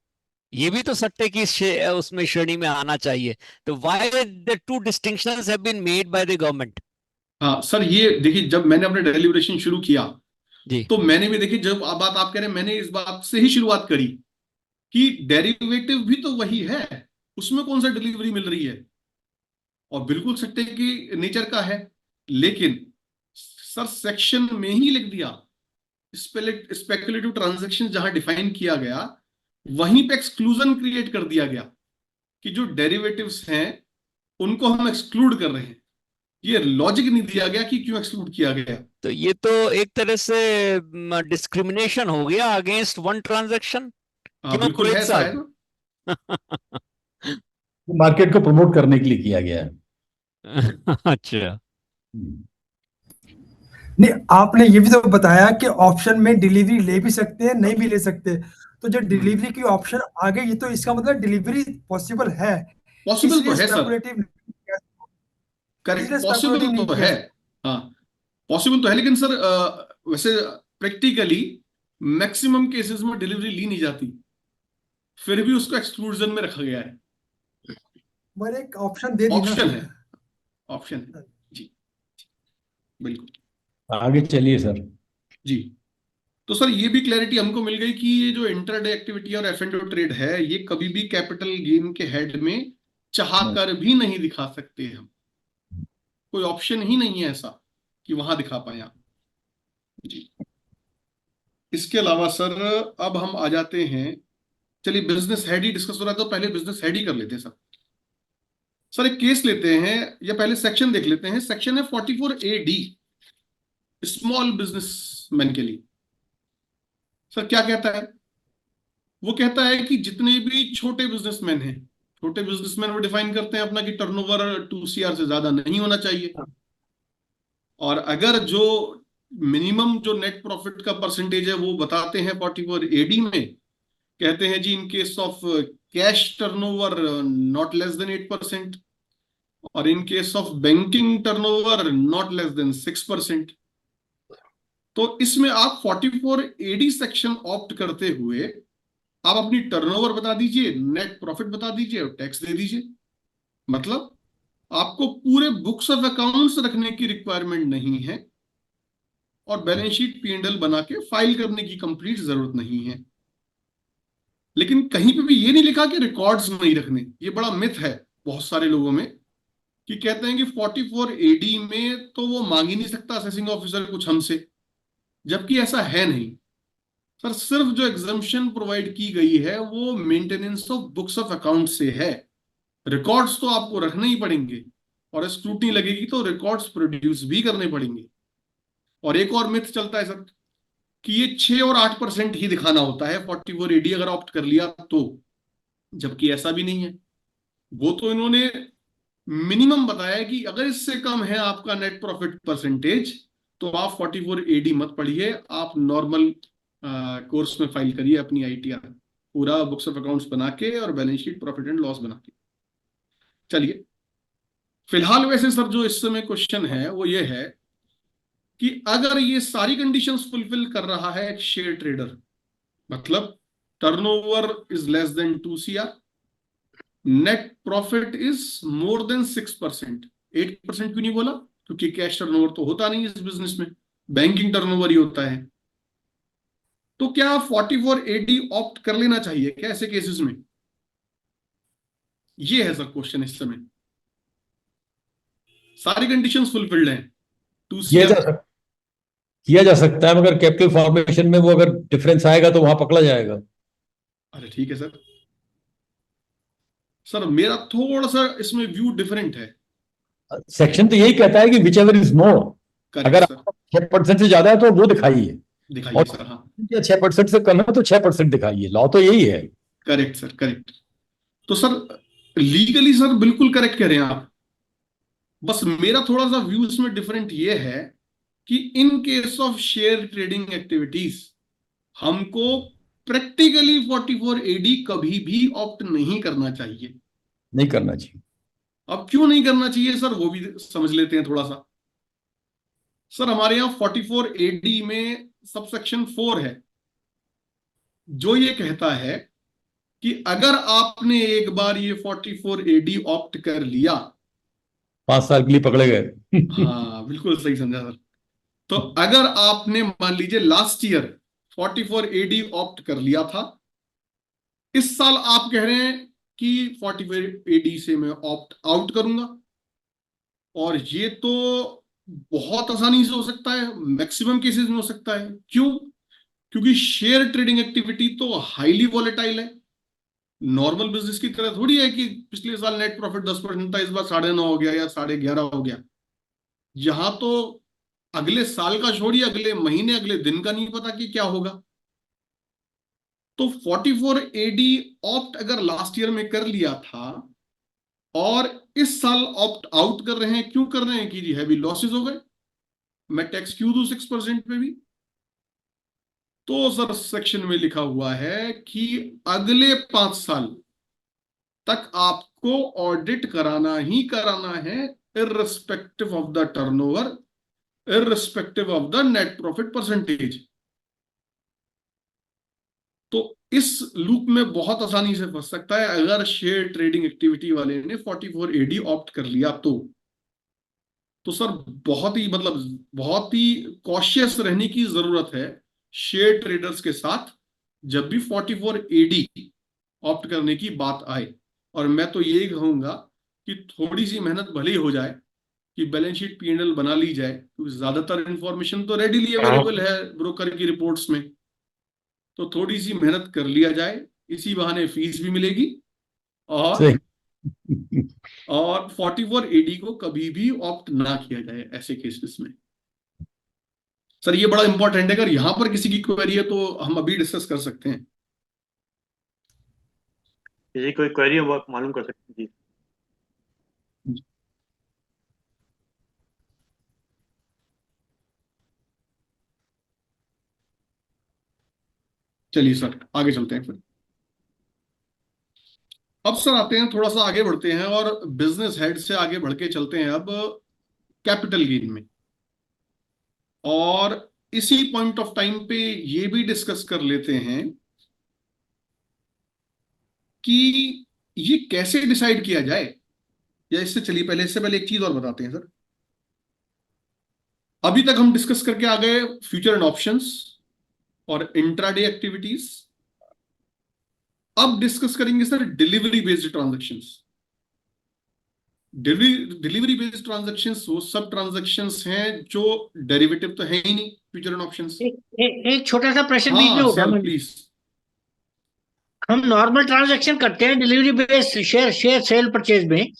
ये भी तो सट्टे की उसमें श्रेणी में आना चाहिए। तो why the two distinctions have been made by the government? हाँ सर, ये देखिए, जब मैंने अपने डेलिब्रेशन शुरू किया जी। तो मैंने भी देखी, जब बात आप कह रहे हैं, मैंने इस बात से ही शुरुआत करी कि डेरिवेटिव भी तो वही है, उसमें कौन सा डिलीवरी मिल रही है, और बिल्कुल सट्टे की नेचर का है। लेकिन सर सेक्शन में ही लिख दिया, स्पेकुलेटिव ट्रांजैक्शन जहां डिफाइन किया गया, वहीं पे एक्सक्लूजन क्रिएट कर दिया गया कि जो डेरिवेटिव्स हैं उनको हम एक्सक्लूड कर रहे हैं। ये लॉजिक नहीं दिया गया कि क्यों एक्सक्लूड किया गया। तो ये तो एक तरह से डिस्क्रिमिनेशन हो गया अगेंस्ट वन ट्रांजैक्शन। हाँ क्यों बिल्कुल है, रोहित ऐसा है साहब? ना। मार्केट को प्रमोट करने के लिए किया गया है। अच्छा। नहीं, आपने ये भी तो बताया कि ऑप्शन में डिलीवरी ले भी सकते हैं, नहीं भी ले सकते। तो जो डिलीवरी की ऑप्शन आ गई, तो इसका मतलब डिलीवरी पॉसिबल है, पॉसिबल तो इसलिए है सर, स्पेकुलेटिव करेक्ट, इसलिए पॉसिबल स्पेकुलेटिव नहीं तो किया। है। हाँ पॉसिबल तो है, लेकिन सर वैसे प्रैक्टिकली मैक्सिमम केसेस में डिलीवरी ली नहीं जाती, फिर भी उसको एक्सक्लूजन में रखा गया है। मैंने एक ऑप्शन दे दी ना। ऑप्शन है, ऑप्शन है। जी बिल्कुल। आगे चलिए सर। जी, तो सर ये भी क्लैरिटी हमको मिल गई कि ये जो इंट्राडे एक्टिविटी और एफ एंड ओ ट्रेड है, ये कभी भी कैपिटल गेन के हेड में चाह कर भी नहीं दिखा सकते हम। कोई ऑप्शन ही नहीं है ऐसा कि वहां दिखा पाए आप। जी, इसके अलावा सर अब हम आ जाते हैं, चलिए बिजनेस हेड ही डिस्कस हो रहा है तो पहले बिजनेस हेड ही कर लेते हैं सर। सर एक केस लेते हैं, या पहले सेक्शन देख लेते हैं। सेक्शन है 44AD, स्मॉल बिजनेसमैन के लिए। सर क्या कहता है? वो कहता है कि जितने भी छोटे बिजनेसमैन हैं, छोटे बिजनेसमैन वो डिफाइन करते हैं अपना कि टर्नओवर 2 CR से ज्यादा नहीं होना चाहिए, और अगर जो मिनिमम जो नेट प्रॉफिट का परसेंटेज है वो बताते हैं 44AD में, कहते हैं जी in case of cash turnover not less than 8%, और in case of banking turnover not less than 6%। तो इसमें आप 44AD सेक्शन ऑप्ट करते हुए आप अपनी टर्नओवर बता दीजिए, नेट प्रॉफिट बता दीजिए और टैक्स दे दीजिए। मतलब आपको पूरे बुक्स ऑफ अकाउंट्स रखने की रिक्वायरमेंट नहीं है, और बैलेंस शीट P&L बना के फाइल करने की कंप्लीट जरूरत नहीं है। लेकिन कहीं पे भी ये नहीं लिखा कि रिकॉर्ड्स नहीं रखने। ये बड़ा मिथ है बहुत सारे लोगों में, कि कहते हैं कि 44AD में तो वो मांग ही नहीं सकता असेसिंग ऑफिसर कुछ हमसे, जबकि ऐसा है नहीं सर। सिर्फ जो एग्जम्पशन प्रोवाइड की गई है वो maintenance of books of account से है। रिकॉर्ड्स तो आपको रखने ही पड़ेंगे, और स्क्रूटनी लगेगी तो रिकॉर्ड्स प्रोड्यूस भी करने पड़ेंगे। और एक और मिथ चलता है सर कि ये 6 और 8% ही दिखाना होता है 44AD अगर ऑप्ट कर लिया तो, जबकि ऐसा भी नहीं है। वो तो इन्होंने मिनिमम बताया कि अगर इससे कम है आपका नेट प्रॉफिट परसेंटेज तो आप 44 AD मत पढ़िए, आप नॉर्मल कोर्स में फाइल करिए अपनी ITR, पूरा बुक्स ऑफ अकाउंट्स बना के और balance sheet profit and loss बना के। चलिए, फिलहाल वैसे सर जो इस समय क्वेश्चन है वो ये है कि अगर ये सारी कंडीशंस फुलफिल कर रहा है एक शेयर ट्रेडर, मतलब turnover is less than 2 CR, net profit is more than 6%, 8% क्यों नहीं बोला, क्योंकि कैश टर्नओवर तो होता नहीं इस बिजनेस में, बैंकिंग टर्नओवर ही होता है। तो क्या 44 AD ऑप्ट कर लेना चाहिए क्या ऐसे केसेस में? ये है सर क्वेश्चन इस समय। सारी कंडीशंस फुलफिल्ड हैं, 2 CR। किया जा सकता है, मगर कैपिटल फॉर्मेशन में वो अगर डिफरेंस आएगा तो वहां पकड़ा जाएगा। अरे ठीक है सर। सर मेरा थोड़ा सा इसमें व्यू डिफरेंट है। सेक्शन तो यही कहता है कि which ever is more, correct अगर सर, 6% से ज्यादा है तो वो दिखाइए, दिखाइए और सर। हाँ 6% से कम है तो 6% दिखाइए। लॉ तो यही है। Correct sir, correct. तो सर लीगली सर बिल्कुल करेक्ट कह रहे हैं आप, बस मेरा थोड़ा सा व्यू इसमें डिफरेंट ये है कि इन case of share trading activities हमको प्रैक्टिकली 44 AD कभी भी ऑप्ट नहीं करना चाहिए। नहीं करना चाहिए। अब क्यों नहीं करना चाहिए सर वो भी समझ लेते हैं थोड़ा सा। सर हमारे यहाँ 44 AD में सबसेक्शन 4 है जो ये कहता है कि अगर आपने एक बार ये 44 AD ऑप्ट कर लिया, 5 साल के लिए पकड़े गए। हाँ बिल्कुल सही समझा सर। तो अगर आपने मान लीजिए लास्ट ईयर 44 AD ऑप्ट कर लिया था, इस साल आप कह रहे हैं कि 44 AD से मैं ऑप्ट आउट करूंगा, और ये तो बहुत आसानी से हो सकता है, मैक्सिमम केसेस में हो सकता है। क्यों? क्योंकि शेयर ट्रेडिंग एक्टिविटी तो हाईली वॉलेटाइल है, नॉर्मल बिजनेस की तरह थोड़ी है कि पिछले साल नेट प्रॉफिट 10% था, इस बार 9.5 हो गया या 11.5 हो गया। यहां तो अगले साल का छोड़िए, अगले महीने अगले दिन का नहीं पता कि क्या होगा। तो 44 AD ऑप्ट अगर लास्ट ईयर में कर लिया था और इस साल ऑप्ट आउट कर रहे हैं, क्यों कर रहे हैं कि जी हैवी लॉसेस हो गए, मैं टैक्स क्यों दूं 6% पे भी? तो सर सेक्शन में लिखा हुआ है कि अगले 5 साल तक आपको ऑडिट कराना ही कराना है, irrespective of the turnover, irrespective of the net profit percentage. तो इस लूप में बहुत आसानी से फंस सकता है अगर शेयर ट्रेडिंग एक्टिविटी वाले ने 44 AD ऑप्ट कर लिया तो सर बहुत ही मतलब बहुत ही कॉशियस रहने की जरूरत है शेयर ट्रेडर्स के साथ जब भी 44 AD ऑप्ट करने की बात आए। और मैं तो यही कहूंगा कि थोड़ी सी मेहनत भले ही हो जाए कि बैलेंस शीट P&L बना ली जाए, क्योंकि ज्यादातर इंफॉर्मेशन तो रेडीली अवेलेबल है ब्रोकर की रिपोर्ट्स में, तो थोड़ी सी मेहनत कर लिया जाए, इसी बहाने फीस भी मिलेगी, और सही। 44 AD को कभी भी ऑप्ट ना किया जाए ऐसे केसेस में। सर ये बड़ा इंपॉर्टेंट है, अगर यहां पर किसी की क्वेरी है तो हम अभी डिस्कस कर सकते हैं। किसी कोई क्वेरी हो वो आप मालूम कर सकते हैं जी। चलिए सर आगे चलते हैं फिर। अब सर आते हैं, थोड़ा सा आगे बढ़ते हैं और बिजनेस हेड से आगे बढ़ के चलते हैं अब कैपिटल गेन में, और इसी पॉइंट ऑफ टाइम पे ये भी डिस्कस कर लेते हैं कि ये कैसे डिसाइड किया जाए। या इससे चलिए पहले, इससे पहले एक चीज और बताते हैं सर। अभी तक हम डिस्कस करके आ गए फ्यूचर एंड ऑप्शंस और इंट्राडे एक्टिविटीज। अब डिस्कस करेंगे sir delivery based transactions. Delivery based transactions वो सब ट्रांजैक्शंस हैं जो डेरिवेटिव तो है ही नहीं फ्यूचर एंड ऑप्शंस। एक छोटा सा प्रश्न बीच में हाँ उठा सर मुझे। प्लीज। हम नॉर्मल ट्रांजैक्शन करते हैं delivery based share share cell purchase में,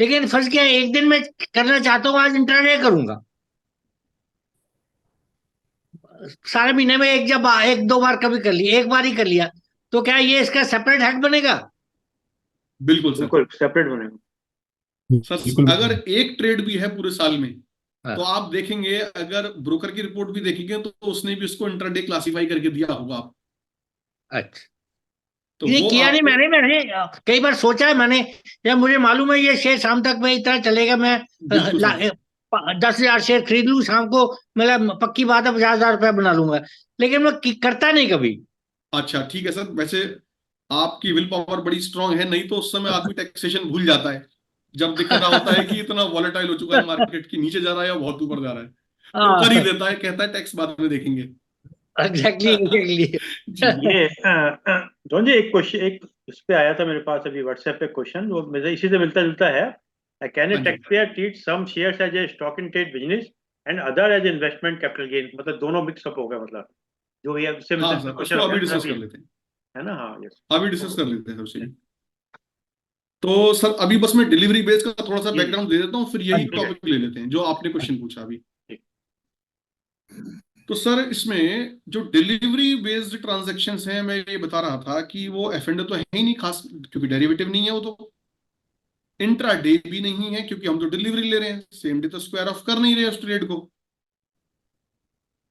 लेकिन फर्ज क्या है, एक दिन में करना चाहता हूँ, आज इंट्राडे करूंगा, सारे महीने में एक दो बार कभी कर लिया, एक बार ही कर लिया, तो क्या ये इसका सेपरेट हेड बनेगा? बिल्कुल सर। बिल्कुल सेपरेट बनेगा। सर बिल्कुल। अगर एक ट्रेड भी है पूरे साल में, हाँ। तो आप देखेंगे, अगर ब्रोकर की रिपोर्ट भी देखेंगे तो उसने भी उसको इंट्राडे क्लासिफाई करके दिया होगा आप, अच्छा, तो ये वो किया नहीं आपको। मैंने मैंने कई बार सोचा है मैंने, जब मुझे मालूम है ये शेयर शाम तक में इतना चलेगा, मैं बिल्कुल सर। 10,000 शेयर खरीद लूं शाम को, मतलब पक्की बात है 50,000 रुपया बना लूंगा, लेकिन मैं करता नहीं कभी। अच्छा ठीक है सर, वैसे आपकी विल पावर बड़ी स्ट्रांग है, नहीं तो उस समय आदमी टैक्सेशन भूल जाता है, जब दिख रहा होता है कि इतना वॉलेटाइल हो चुका है मार्केट, की नीचे जा रहा है या बहुत ऊपर जा रहा है, तो कर ही हाँ, देता है, कहता है टैक्स बाद में देखेंगे। एग्जैक्टली जी। ये रोहन जी, एक क्वेश्चन, एक इस पे आया था मेरे पास अभी व्हाट्सएप पे क्वेश्चन, वो मेरे इसी से मिलता जुलता है। कैन ए हाँ जी। Taxpayer treat some shares as a stock in trade business and other as investment capital gain? मतलब दोनों मिक्सअप हो गया, मतलब जो ये उससे मिलता हाँ जुलता सर, क्वेश्चन उसको हो अभी गया डिस्कस अभी, कर लेते हैं। है ना? हाँ, यस। अभी डिस्कस कर लेते हैं सबसे। तो सर अभी बस मैं डिलीवरी बेस का थोड़ा सा जी जी, बैकग्राउंड दे देता हूँ, फिर यही ठीक है। टॉपिक ले लेते हैं जो आपने क्वेश्चन पूछा अभी। ठीक। तो सर इसमें जो डिलीवरी बेस्ड ट्रांजैक्शंस हैं, मैं ये बता रहा था कि वो एफ तो है ही नहीं खास, क्योंकि डेरिवेटिव नहीं है वो, तो इंट्रा डे भी नहीं है क्योंकि हम तो डिलीवरी ले रहे हैं, सेम डे तो स्क्वायर ऑफ कर नहीं रहे उस ट्रेड को।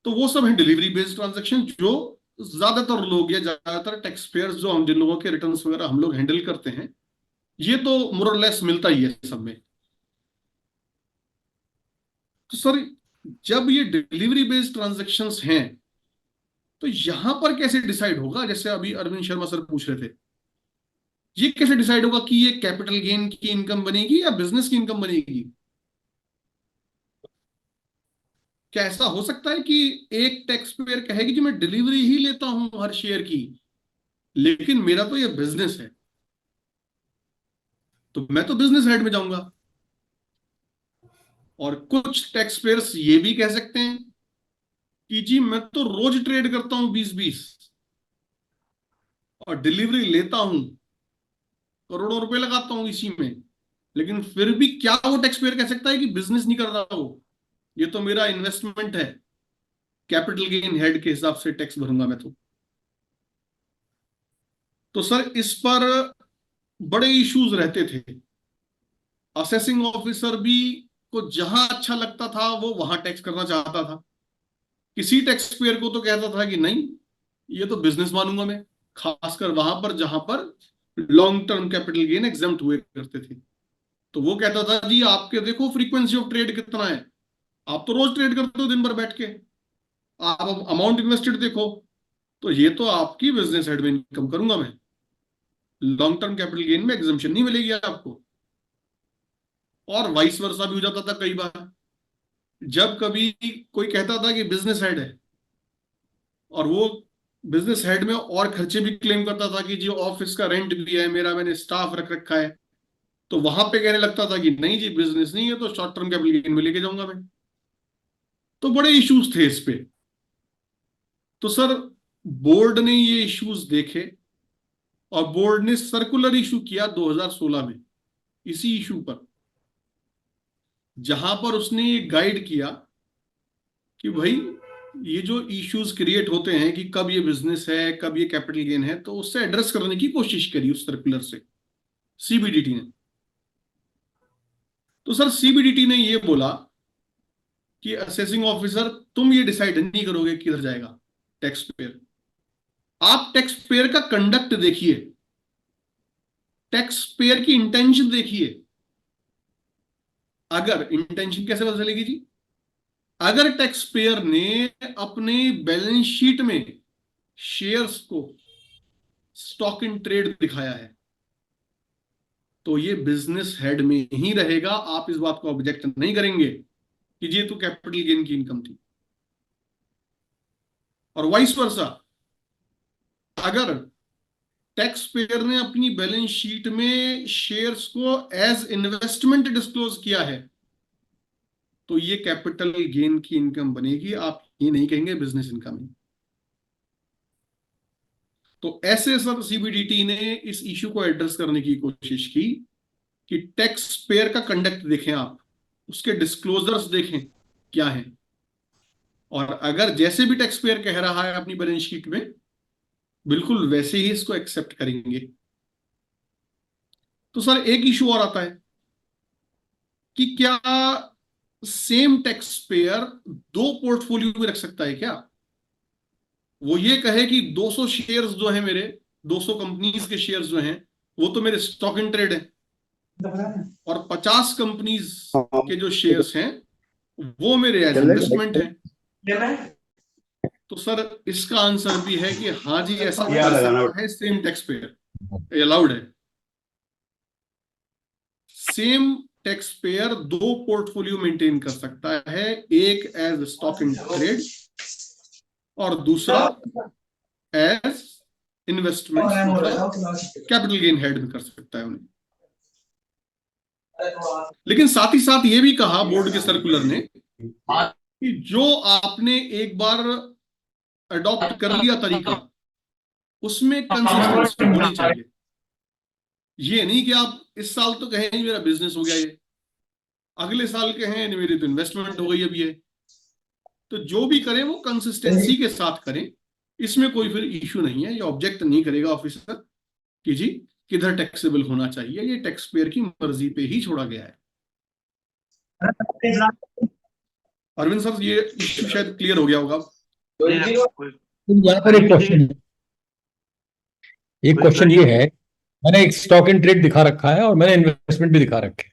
तो वो सब है डिलीवरी बेस्ड ट्रांजैक्शन, जो ज्यादातर लोग या ज्यादातर टैक्स पेयर्स जो हम जिन लोगों के रिटर्न्स वगैरह हम लोग हैंडल करते हैं, ये तो मोर और लेस मिलता ही है सब में। तो सर जब ये डिलीवरी बेस्ड ट्रांजैक्शंस हैं, तो यहां पर कैसे डिसाइड होगा, जैसे अभी अरविंद शर्मा सर पूछ रहे थे, ये कैसे डिसाइड होगा कि ये कैपिटल गेन की इनकम बनेगी या बिजनेस की इनकम बनेगी? क्या ऐसा हो सकता है कि एक टैक्स पेयर कहेगी कि मैं डिलीवरी ही लेता हूं हर शेयर की, लेकिन मेरा तो ये बिजनेस है, तो मैं तो बिजनेस हेड में जाऊंगा? और कुछ टैक्स पेयर्स ये भी कह सकते हैं कि जी मैं तो रोज ट्रेड करता हूं 20-20 और डिलीवरी लेता हूं, करोड़ों रुपए लगाता हूं इसी में, लेकिन फिर भी क्या वो टैक्स पेयर कह सकता है कि बिजनेस नहीं कर रहा वो, ये तो मेरा इन्वेस्टमेंट है, कैपिटल गेन हेड के हिसाब से टैक्स भरूंगा मैं तो सर इस पर बड़े इश्यूज रहते थे। असेसिंग ऑफिसर भी को जहां अच्छा लगता था वो वहां टैक्स करना चाहता था, किसी टैक्स पेयर को तो कहता था कि नहीं ये तो बिजनेस मानूंगा मैं, खासकर वहां पर जहां पर long term capital gain exempt हुए करते थे। तो वो कहता था जी आपके देखो फ्रीक्वेंसी ऑफ ट्रेड कितना है, आप तो रोज ट्रेड करते हो दिन भर बैठ के, आप अमाउंट इन्वेस्टेड देखो, तो ये तो आपकी बिजनेस हेड में इनकम करूंगा मैं, लॉन्ग टर्म कैपिटल गेन में एग्जाम्पशन नहीं मिलेगी आपको। और वाइस वर्सा भी हो जाता था कई बार, जब कभी कोई कहता था कि बिजनेस हेड है और वो बिजनेस हेड में और खर्चे भी क्लेम करता था कि जी ऑफिस का रेंट भी है मेरा, मैंने स्टाफ रख रखा है, तो वहां पे कहने लगता था कि नहीं जी बिजनेस नहीं है तो शॉर्ट टर्म कैपिटल गेन में लेके जाऊंगा मैं। तो बड़े इश्यूज थे इस पे। तो सर बोर्ड ने ये इश्यूज देखे और बोर्ड ने सर्कुलर इशू किया 2016 में इसी इशू पर, जहां पर उसने ये गाइड किया कि भाई ये जो इश्यूज क्रिएट होते हैं कि कब ये बिजनेस है कब ये कैपिटल गेन है, तो उससे एड्रेस करने की कोशिश करी उस सर्कुलर से सीबीडीटी ने। तो सर सीबीडीटी ने ये बोला कि असेसिंग ऑफिसर तुम ये डिसाइड नहीं करोगे किधर जाएगा टैक्स पेयर, आप टैक्स पेयर का कंडक्ट देखिए, टैक्स पेयर की इंटेंशन देखिए। अगर इंटेंशन कैसे पता चलेगी जी, अगर टैक्स पेयर ने अपने बैलेंस शीट में शेयर्स को स्टॉक इन ट्रेड दिखाया है, तो ये बिजनेस हेड में ही रहेगा, आप इस बात को ऑब्जेक्ट नहीं करेंगे कि ये तो कैपिटल गेन की इनकम थी। और वाइस वर्सा, अगर टैक्स पेयर ने अपनी बैलेंस शीट में शेयर्स को एज इन्वेस्टमेंट डिस्क्लोज किया है, तो ये कैपिटल गेन की इनकम बनेगी, आप ये नहीं कहेंगे बिजनेस इनकम है। तो ऐसे सर सीबीडीटी ने इस इश्यू को एड्रेस करने की कोशिश की कि टैक्स पेयर का कंडक्ट देखें आप, उसके डिस्क्लोजर्स देखें क्या है, और अगर जैसे भी टैक्स पेयर कह रहा है अपनी बैलेंस शीट में, बिल्कुल वैसे ही इसको एक्सेप्ट करेंगे। तो सर एक इशू और आता है कि क्या सेम टैक्स पेयर दो पोर्टफोलियो में रख सकता है क्या? वो ये कहे कि 200 शेयर्स जो है मेरे, 200 कंपनीज के शेयर्स जो हैं वो तो मेरे स्टॉक इन ट्रेड है, और 50 कंपनीज के जो शेयर्स हैं वो मेरे एज इन्वेस्टमेंट हैं। तो सर इसका आंसर भी है कि हाँ जी, ऐसा कर सकता है, सेम टैक्स पेयर अलाउड है। सेम टैक्स पेयर दो पोर्टफोलियो मेंटेन कर सकता है, एक एज स्टॉक इन ट्रेड और दूसरा एज इन्वेस्टमेंट, मतलब कैपिटल गेन हेड में कर सकता है उन्हें। लेकिन साथ ही साथ ये भी कहा बोर्ड के सर्कुलर ने कि जो आपने एक बार अडॉप्ट कर लिया तरीका, उसमें कंसिस्टेंसी होनी चाहिए। ये नहीं कि आप इस साल तो कहें मेरा बिजनेस हो गया, ये अगले साल कहें मेरी तो इन्वेस्टमेंट हो गई अभी है। तो जो भी करें वो कंसिस्टेंसी के साथ करें, इसमें कोई फिर इश्यू नहीं है। ये ऑब्जेक्ट नहीं करेगा ऑफिसर कि जी किधर टैक्सेबल होना चाहिए, ये टैक्स पेयर की मर्जी पे ही छोड़ा गया है। अरविंद सर ये इश्यू शायद क्लियर हो गया होगा। यहाँ पर एक क्वेश्चन ये है, मैंने एक स्टॉक इन ट्रेड दिखा रखा है और मैंने इन्वेस्टमेंट भी दिखा रखे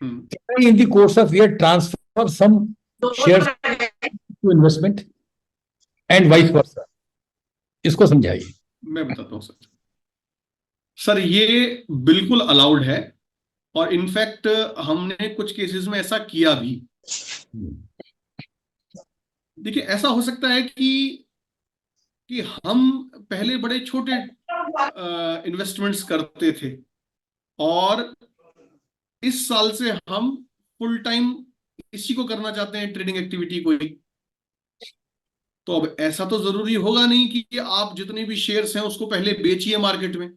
हैं। In the course of year transfer some shares to investment and vice versa, इसको समझाइए। मैं बताता हूँ सर, ये बिल्कुल अलाउड है, और इनफैक्ट हमने कुछ केसेस में ऐसा किया भी। देखिए ऐसा हो सकता है कि हम पहले बड़े छोटे इन्वेस्टमेंट्स करते थे और इस साल से हम फुल टाइम इसी को करना चाहते हैं, ट्रेडिंग एक्टिविटी को ही। तो अब ऐसा तो जरूरी होगा नहीं कि आप जितने भी शेयर्स हैं उसको पहले बेचिए मार्केट में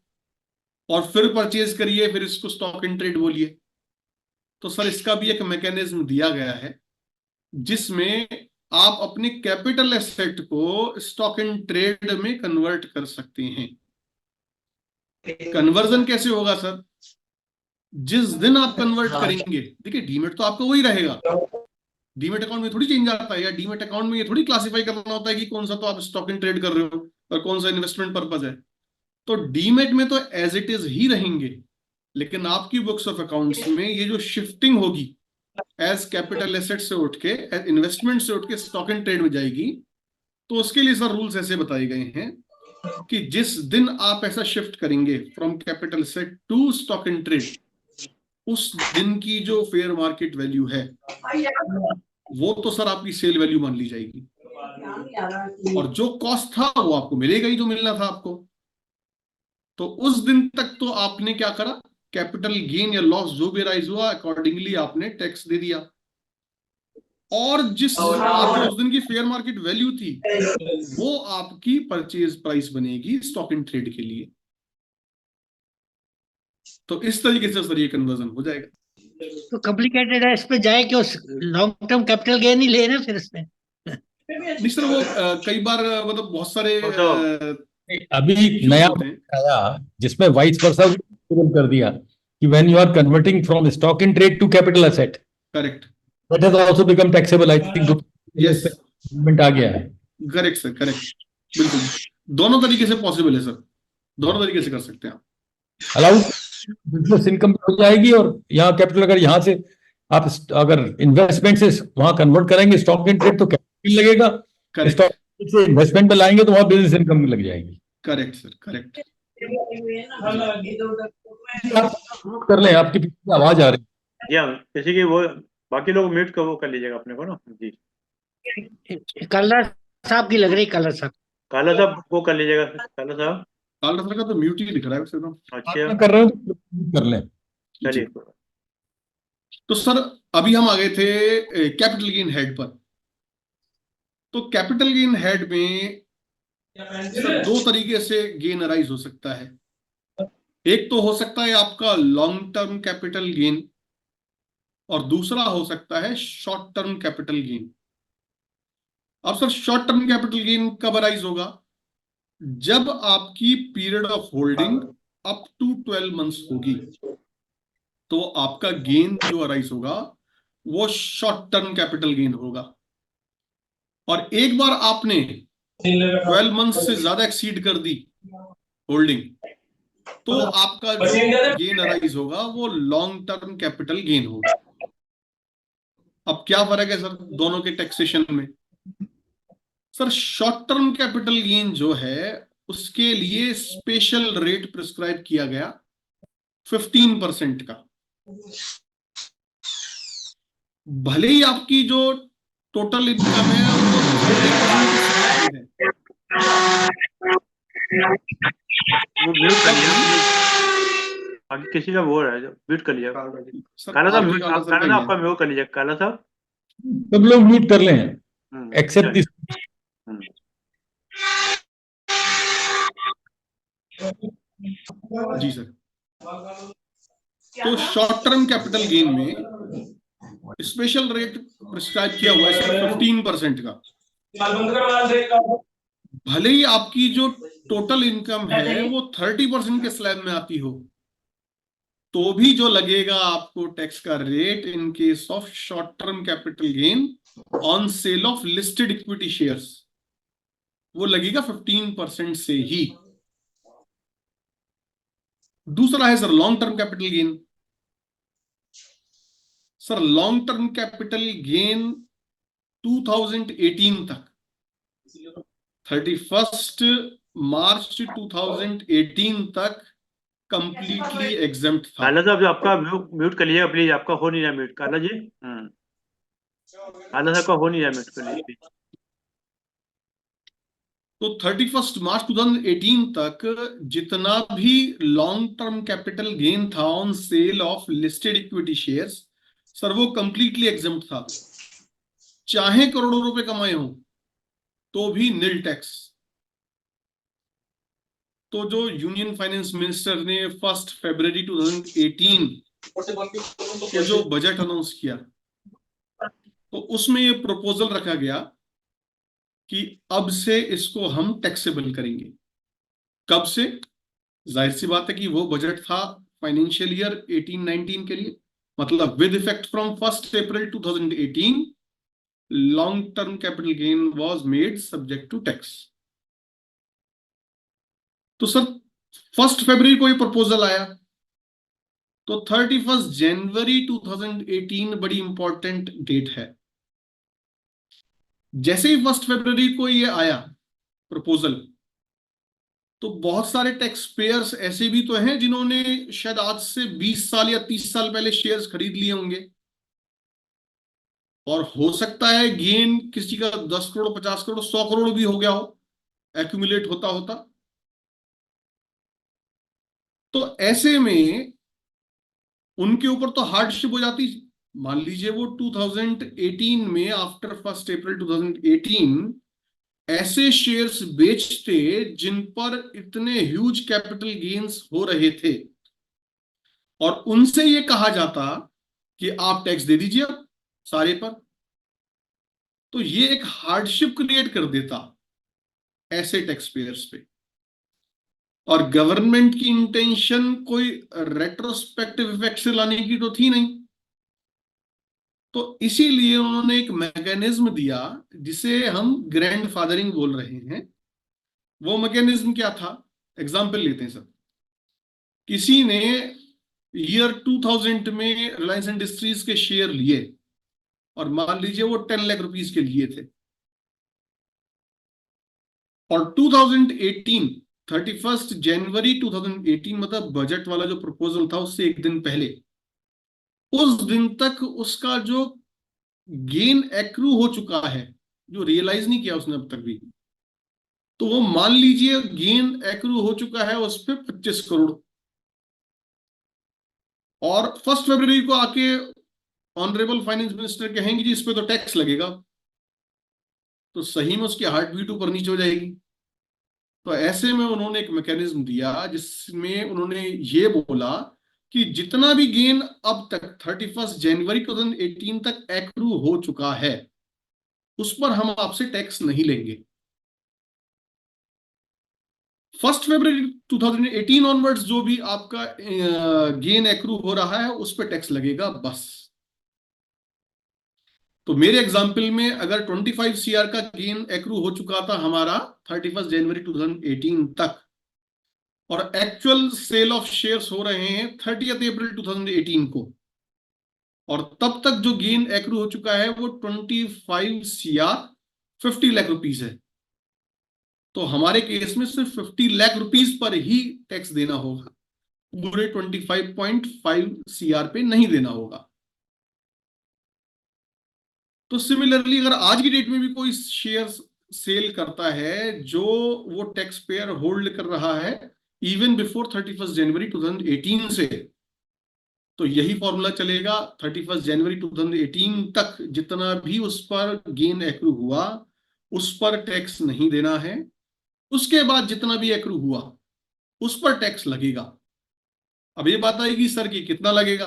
और फिर परचेज करिए, फिर इसको स्टॉक इन ट्रेड बोलिए। तो सर इसका भी एक मैकेनिज्म दिया गया है जिसमें आप अपने कैपिटल एसेट को स्टॉक इन ट्रेड में कन्वर्ट कर सकते हैं। कन्वर्जन कैसे होगा सर? जिस दिन आप कन्वर्ट करेंगे, देखिए डीमेट तो आपका वही रहेगा, डीमेट अकाउंट में थोड़ी चेंज आता है, या डीमेट अकाउंट में ये थोड़ी क्लासिफाई करना होता है कि कौन सा तो आप स्टॉक इन ट्रेड कर रहे हो और कौन सा इन्वेस्टमेंट पर्पज है। तो डीमेट में तो एज इट इज ही रहेंगे, लेकिन आपकी बुक्स ऑफ अकाउंट्स में ये जो शिफ्टिंग होगी एज कैपिटल एसेट से उठ के एज इन्वेस्टमेंट से उठ के स्टॉक इन ट्रेड में जाएगी। तो उसके लिए सर रूल्स ऐसे बताए गए हैं कि जिस दिन आप ऐसा शिफ्ट करेंगे from capital asset to stock in trade, उस दिन की जो फेयर मार्केट वैल्यू है वो तो सर आपकी सेल वैल्यू मान ली जाएगी, और जो कॉस्ट था वो आपको मिलेगा ही, जो मिलना था आपको। तो उस दिन तक तो आपने क्या करा, कैपिटल गेन या लॉस जो भी राइज हुआ अकॉर्डिंगली आपने टैक्स दे दिया, और जिस आपको उस दिन की फेयर मार्केट वैल्यू थी वो आपकी परचेज प्राइस बनेगी स्टॉक इन ट्रेड के लिए। तो इस तरीके से सर ये कन्वर्जन हो जाएगा। तो कॉम्प्लिकेटेड है, इस पे जाए क्यों, लॉन्ग टर्म कैपिटल गेन ही लेना फिर इसमें। नहीं सर वो कई बार मतलब बहुत सारे अभी नया आया जिसमें वाइस वर्सा कर दिया कि when you are converting from stock in trade to capital asset, correct, that has also become taxable. I think yes आ गया है। करेक्ट सर, करेक्ट, बिल्कुल दोनों तरीके से पॉसिबल है सर, दोनों तरीके से कर सकते हैं आप। अलाउड बिजनेस इनकम हो जाएगी, और यहाँ कैपिटल अगर यहाँ से आप अगर इन्वेस्टमेंट से वहां कन्वर्ट करेंगे स्टॉक इन ट्रेड तो कैपिटल लगेगा, स्टॉक से इन्वेस्टमेंट में लाएंगे तो वहां बिजनेस इनकम लग जाएगी। Correct sir, correct. आप कर लें, आपकी पीछे आवाज आ रही है। जी हाँ, किसी की वो बाकी लोग म्यूट कर वो कर लीजिएगा अपने को ना जी। काला साहब की लग रही, काला साहब, काला साहब वो कर लीजिएगा, काला साहब। काला सर का तो म्यूट ही दिख रहा है वैसे तो। अच्छा कर रहे हो तो कर लें। चलिए। तो सर अभी हम आ गए थे कैपिटल गेन हेड पर। तो कैपिटल गेन हेड में सर दो तरीके से गेन अराइज हो सकता है। एक तो हो सकता है आपका लॉन्ग टर्म कैपिटल गेन, और दूसरा हो सकता है शॉर्ट टर्म कैपिटल गेन। अब sir short term capital gain कब अराइज होगा? जब आपकी period of holding up to 12 months होगी, तो आपका गेन जो अराइज होगा वो शॉर्ट टर्म कैपिटल गेन होगा। और एक बार आपने 12 मंथ से ज्यादा एक्सीड कर दी होल्डिंग, तो आपका जो गेन अराइज होगा वो लॉन्ग टर्म कैपिटल गेन होगा। अब क्या फर्क है सर दोनों के टैक्सेशन में? Sir short term capital gain जो है उसके लिए स्पेशल रेट प्रिस्क्राइब किया गया 15% का। भले ही आपकी जो टोटल इनकम है वो 30% है। वो म्यूट कर लिया, आगे किसी का वो है, म्यूट कर लिया। काला साहब म्यूट, काला साहब आपका म्यूट कर लीजिए, काला साहब। सब लोग म्यूट कर लें एक्सेप्ट दिस। जी सर। तो शॉर्ट टर्म कैपिटल गेन में स्पेशल रेट प्रिस्क्राइब किया हुआ है सर 15% का। भले ही आपकी जो टोटल इनकम है वो 30% के स्लैब में आती हो, तो भी जो लगेगा आपको टैक्स का rate in case of short term capital gain on sale of listed equity shares, वो लगेगा 15% से ही। दूसरा है sir long term capital gain. Sir long term capital gain 2018 तक, 31 मार्च 2018 तक कंप्लीटली एग्जेम्प्ट था। काला साहब जो आपका म्यूट कर लीजिएगा प्लीज, आपका हो नहीं रहा म्यूट, काला जी। काला साहब का हो नहीं रहा म्यूट कर लीजिए। तो 31 मार्च 2018 तक जितना भी लॉन्ग टर्म कैपिटल गेन था on sale of listed equity shares, sir वो कंप्लीटली एग्जेम्प्ट था। चाहे करोड़ों रुपए कमाए हो तो भी नील टैक्स। तो जो यूनियन फाइनेंस मिनिस्टर ने 1 फरवरी 2018 के जो बजट अनाउंस किया, तो उसमें ये प्रपोजल रखा गया कि अब से इसको हम टैक्सेबल करेंगे। कब से? जाहिर सी बात है कि वो बजट था फाइनेंशियल ईयर 18-19 के लिए, मतलब with effect from 1 April 2018 long term capital gain was made subject to tax. तो सर 1 फरवरी को ये प्रपोजल आया, तो 31 जनवरी 2018 बड़ी इंपॉर्टेंट डेट है। जैसे ही 1 फरवरी को ये आया प्रपोजल, तो बहुत सारे टैक्स पेयर्स ऐसे भी तो हैं जिन्होंने शायद आज से 20 साल या 30 साल पहले शेयर्स खरीद लिए होंगे, और हो सकता है गेन किसी का 10 करोड़ 50 करोड़ 100 करोड़ भी हो गया हो एक्यूमुलेट होता होता। तो ऐसे में उनके ऊपर तो हार्डशिप हो जाती। मान लीजिए वो 2018 में आफ्टर 1 अप्रैल 2018 ऐसे शेयर्स बेचते जिन पर इतने ह्यूज कैपिटल गेन्स हो रहे थे, और उनसे ये कहा जाता कि आप टैक्स दे दीजिए अब सारे पर, तो ये एक हार्डशिप क्रिएट कर देता ऐसे टैक्स पेयर्स पे। और गवर्नमेंट की इंटेंशन कोई रेट्रोस्पेक्टिव इफेक्ट से लाने की तो थी नहीं, तो इसीलिए उन्होंने एक मैकेनिज्म दिया जिसे हम ग्रैंडफादरिंग बोल रहे हैं। वो मैकेनिज्म क्या था? एग्जाम्पल लेते हैं सर। किसी ने ईयर 2000 में रिलायंस इंडस्ट्रीज के शेयर लिए, और मान लीजिए वो 10 लाख रुपीस के लिए थे, और 2018 31 जनवरी 2018 मतलब बजट वाला जो प्रपोजल था उससे एक दिन पहले, उस दिन तक उसका जो गेन एक्रू हो चुका है, जो रियलाइज नहीं किया उसने अब तक भी, तो वो मान लीजिए गेन एक्रू हो चुका है उस पर 25 करोड़। और 1 फरवरी को आके ऑनरेबल फाइनेंस मिनिस्टर कहेंगे जी इस पे तो टैक्स लगेगा, तो सही में उसकी हार्ट बीट ऊपर नीचे हो जाएगी। तो ऐसे में उन्होंने एक मैकेनिज्म दिया जिसमें उन्होंने ये बोला कि जितना भी गेन अब तक 31 जनवरी 2018 तक एक्रू हो चुका है उस पर हम आपसे टैक्स नहीं लेंगे। 1 फरवरी 2018 ऑनवर्ड्स जो भी आपका गेन एक्रू हो रहा है उस पर टैक्स लगेगा बस। तो मेरे एग्जाम्पल में अगर 25 सीआर का गेन एक्रू हो चुका था हमारा 31 जनवरी 2018 तक, और एक्चुअल सेल ऑफ शेयर्स हो रहे हैं 30 अप्रैल 2018 को, और तब तक जो गेन एक्रू हो चुका है वो 25 सीआर 50 लाख रुपीस है, तो हमारे केस में सिर्फ 50 लाख रुपीस पर ही टैक्स देना होगा, पूरे 25.5 सीआर पे नहीं देना होगा। तो सिमिलरली अगर आज की डेट में भी कोई शेयर सेल करता है जो वो टैक्स पेयर होल्ड कर रहा है इवन बिफोर 31 जनवरी 2018 से, तो यही फॉर्मूला चलेगा। 31 जनवरी 2018 तक जितना भी उस पर गेन एक्रू हुआ उस पर टैक्स नहीं देना है, उसके बाद जितना भी एक्रू हुआ उस पर टैक्स लगेगा। अब ये बात आएगी सर कि कितना लगेगा,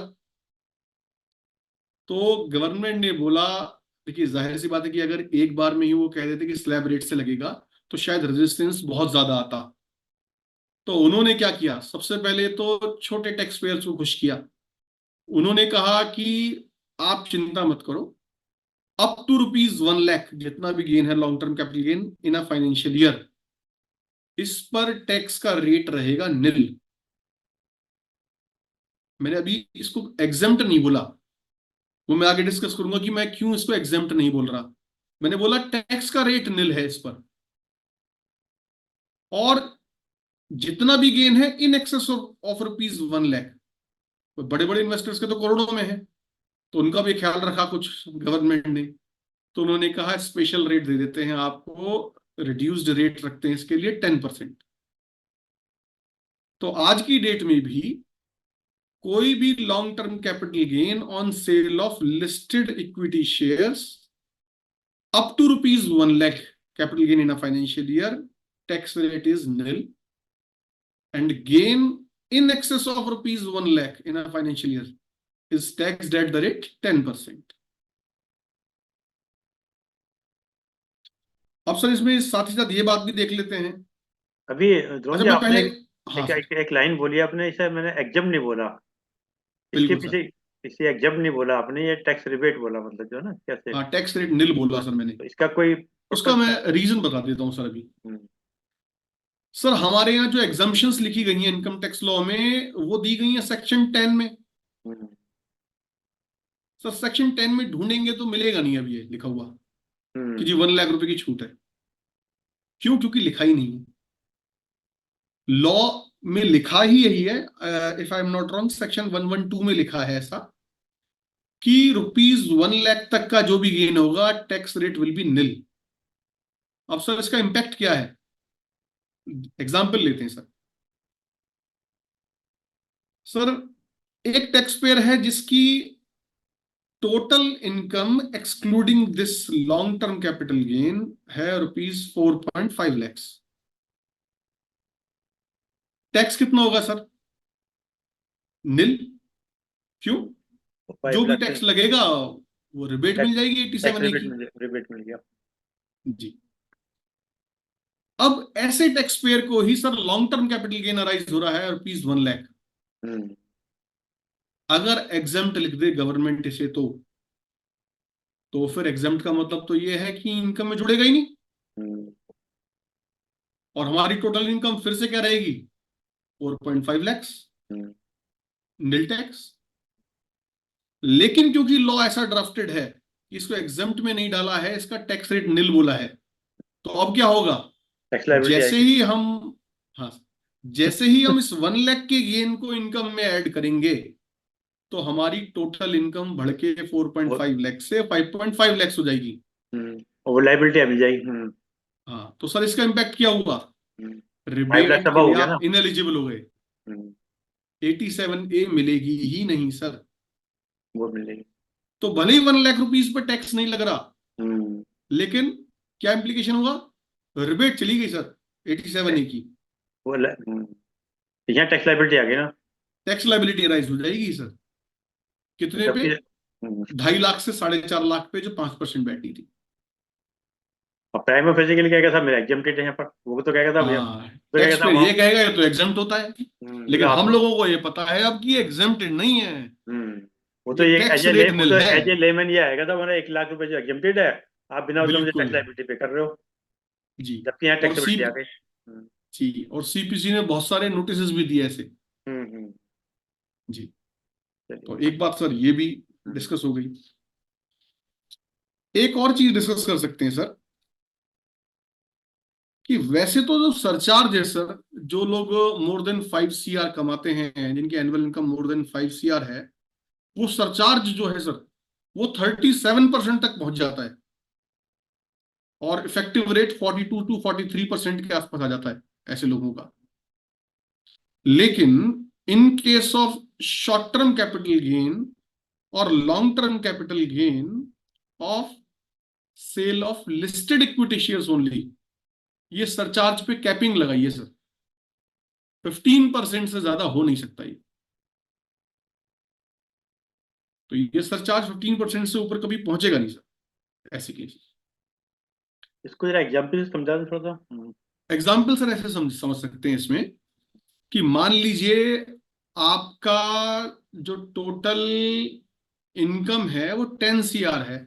तो गवर्नमेंट ने बोला, देखिए जाहिर सी बात है कि अगर एक बार में ही वो कह देते कि स्लैब रेट से लगेगा तो शायद रेजिस्टेंस बहुत ज्यादा आता। तो उन्होंने क्या किया, सबसे पहले तो छोटे टैक्स पेयर्स को खुश किया। उन्होंने कहा कि आप चिंता मत करो, अप टू ₹1 लाख जितना भी गेन है long term capital gain in a financial year, इस पर टैक्स का रेट रहेगा निल। मैंने अभी इसको एग्जेम्प्ट नहीं बोला, वो मैं आगे डिस्कस करूंगा कि मैं क्यों इसको एग्जेम्प्ट नहीं बोल रहा। मैंने बोला टैक्स का रेट निल है इस पर, और जितना भी गेन है इन एक्सेस ऑफ ₹1 लाख। बड़े बड़े इन्वेस्टर्स के तो करोड़ों में है, तो उनका भी ख्याल रखा कुछ गवर्नमेंट ने, तो उन्होंने कहा स्पेशल रेट दे देते हैं आपको, रिड्यूस्ड रेट रखते हैं इसके लिए 10%। तो आज की डेट में भी कोई भी long term capital gain on sale of listed equity shares up to ₹1 lakh capital gain in a financial year, tax rate is nil, and gain in excess of ₹1 lakh in a financial year is taxed at the rate 10%. अब sir इसमें साथ ही साथ ये बात भी देख लेते हैं। अभी ध्रुव अच्छा जी मैं आपने पहले, हाँ सर, एक लाइन बोली आपने, इसे मैंने एग्जम नहीं बोला, इसके बिल्कुल सर, पीछे इसे एग्जम नहीं बोला आपने, ये टैक्स रिबेट बोला, मतलब जो है ना कैसे, हाँ टैक्स रेट निल बोला सर मैंने। तो इसका कोई उसका मैं रीजन बता देता हूँ सर अभी। हम्म, सर हमारे यहाँ जो एग्जम्पशंस लिखी गई हैं इनकम टैक्स लॉ में वो दी गई हैं सेक्शन 10 में। हम्म, सर सेक्शन 10 में ढूंढेंगे तो मिलेगा नहीं अब ये लिखा हुआ कि जी 1 लाख रुपए की छूट है। क्यों? क्योंकि लिखा ही नहीं है लॉ में, लिखा ही यही है, if I am not wrong section 112 में लिखा है ऐसा कि ₹1 लाख तक का जो भी गेन होगा टैक्स रेट विल बी निल। अब सर इसका इंपैक्ट क्या है, एग्जाम्पल लेते हैं सर। सर एक टैक्स पेयर है जिसकी total income excluding this long term capital gain है ₹4.5 लाख। टैक्स कितना होगा सर? निल। क्यों? जो भी टैक्स लगेगा वो रिबेट मिल जाएगी 87A की। रिबेट मिल गया जी। अब ऐसे टैक्स पेयर को ही sir long term capital gain arise हो रहा है ₹1 लाख, अगर एग्जेम्प्ट लिख दे गवर्नमेंट इसे तो फिर एग्जेम्प्ट का मतलब तो ये है कि इनकम में जुड़ेगा ही नहीं, और हमारी टोटल इनकम फिर से क्या रहेगी 4.5 लाख, निल टैक्स। लेकिन क्योंकि लॉ ऐसा ड्राफ्टेड है कि इसको एग्जेम्प्ट में नहीं डाला है, इसका टैक्स रेट निल बोला है, तो अब क्या होगा, जैसे ही हम, हाँ, जैसे ही हम इस 1 लाख के गेन को इनकम में ऐड करेंगे तो हमारी टोटल इनकम बढ़ के 4.5 लाख से 5.5 लाख हो जाएगी, वो लायबिलिटी आ जाएगी। हाँ। तो सर इसका इम्पैक्ट क्या हुआ, 5 रिबेट लाख के हो लिए गया आप इनएलिजिबल हो गए, 87A मिलेगी ही नहीं सर, वो मिलेगी। तो भले ही 1 लाख रुपीस पर टैक्स नहीं लग रहा, लेकिन क्या इंप्लीकेशन होगा, रिबेट चली गई सर 87A की, वो यहाँ टैक्स लायबिलिटी आ गई ना, टैक्स लायबिलिटी राइज हो जाएगी सर। कितने पे? 2.5 लाख से 4.5 लाख पे जो 5% बैठी थी। और प्राइमा फेसी के लिए कहेगा साहब मेरा एग्जम्प्टेड है यहाँ पर, वो तो कहेगा था भैया, हाँ, तो टैक्स कहेगा पे था ये कहेगा ये तो एग्जम्प्ट होता है, लेकिन हम लोगों को ये पता है अब कि एग्जम्प्टेड नहीं है, वो तो ये ये टैक्स रेट वो निल तो है। एज ए लेमैन ये आएगा था, हमारा 1 लाख रुपए जो एग्जम्प्टेड है, आप बिना उसमें मुझे बिल्कुल टैक्स लायबिलिटी पे कर रहे हो, जी। जबकि यहाँ और सी टैक्सेबिलिटी आ गई। जी, और सीपीसी ने बहुत सारे नोटिस भी दिए ऐसे। हम्म। जी, तो चलिए। एक बात सर ये भी डिस्कस हो गई। एक और चीज डिस्कस कर सकते हैं सर, कि वैसे तो जो सरचार्ज है सर, जो लोग मोर देन 5 CR कमाते हैं, जिनकी annual income more than 5 CR है, वो सरचार्ज जो है सर वो 37% तक पहुंच जाता है, और इफेक्टिव रेट 42 to 43% के आसपास आ जाता है ऐसे लोगों का। लेकिन in case of short term capital gain और long term capital gain of sale of listed equity shares only, ये सरचार्ज पे कैपिंग लगाइए सर, 15% से ज्यादा हो नहीं सकता ये। तो ये सरचार्ज 15% से ऊपर कभी पहुंचेगा नहीं सर ऐसे केस। इसको जरा एग्जाम्पल समझा दो थोड़ा सा। एग्जाम्पल सर ऐसे समझ सकते हैं इसमें, कि मान लीजिए आपका जो टोटल इनकम है वो 10 CR है,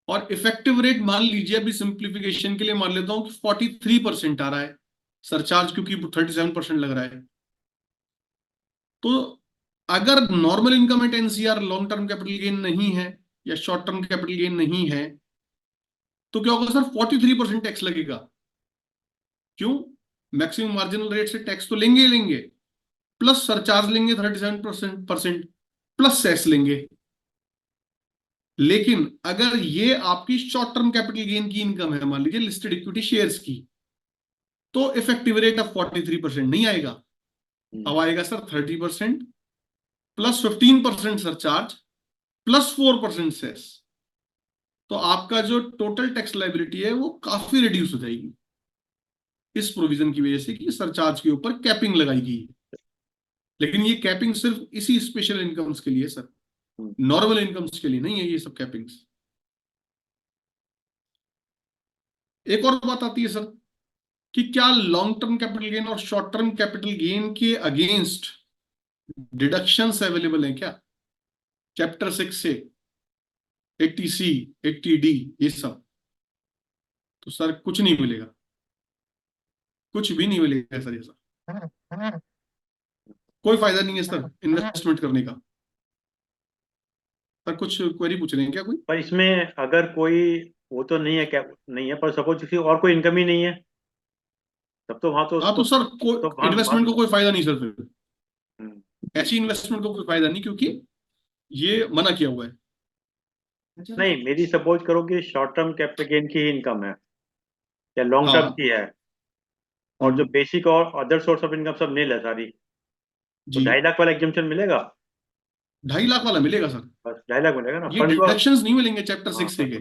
और इफेक्टिव रेट मान लीजिए, अभी सिंप्लीफिकेशन के लिए मान लेता हूं कि 43% आ रहा है सरचार्ज, क्योंकि 37% लग रहा है। तो अगर नॉर्मल इनकम है 10 CR, long term capital gain नहीं है या शॉर्ट टर्म कैपिटल गेन नहीं है, तो क्या होगा सर, 43% टैक्स लगेगा। क्यों? मैक्सिमम मार्जिनल रेट से टैक्स तो लेंगे ही लेंगे, प्लस सरचार्ज लेंगे 37% प्लस सेस लेंगे। लेकिन अगर ये आपकी शॉर्ट टर्म कैपिटल गेन की इनकम है, मान लीजिए लिस्टेड इक्विटी शेयर्स की, तो इफेक्टिव रेट ऑफ 43% नहीं आएगा, अब आएगा sir 30% plus 15% surcharge plus 4% cess. तो आपका जो टोटल टैक्स लायबिलिटी है वो काफी रिड्यूस हो जाएगी इस प्रोविजन की वजह से, कि सरचार्ज के ऊपर कैपिंग लगाई गई है। लेकिन ये कैपिंग सिर्फ इसी स्पेशल इनकम्स के लिए सर, नॉर्मल इनकम्स के लिए नहीं है ये सब कैपिंग्स। एक और बात आती है सर, कि क्या लॉन्ग टर्म कैपिटल गेन और शॉर्ट टर्म कैपिटल गेन के अगेंस्ट डिडक्शंस अवेलेबल हैं क्या, चैप्टर 6 से 80C 80D ये सब? तो सर कुछ नहीं मिलेगा, कुछ भी नहीं मिलेगा सर, ये सब कोई फायदा नहीं है सर इन्वेस्टमेंट करने का। सर कुछ क्वेरी पूछ रहे हैं क्या कोई? पर इसमें अगर कोई वो तो नहीं है, क्या नहीं है, पर सपोज किसी और कोई इनकम ही नहीं है, तब तो वहां तो हाँ, तो सर तो कोई इन्वेस्टमेंट को कोई फायदा नहीं सर, फिर हम्म। ऐसी इन्वेस्टमेंट को कोई फायदा नहीं, क्योंकि ये मना किया हुआ है। नहीं, मेरी सपोज करो कि शॉर्ट टर्म कैपिटल गेन की ही इनकम है या लॉन्ग टर्म हाँ की है, और जो बेसिक और अदर सोर्स ऑफ इनकम सब नील है सारी, तो जी, 2.5 लाख वाला एग्जम्पशन मिलेगा? 2.5 लाख वाला मिलेगा सर, बस 2.5 लाख मिलेगा ना, ये फंड को। डिडक्शंस नहीं मिलेंगे चैप्टर हाँ 6 के।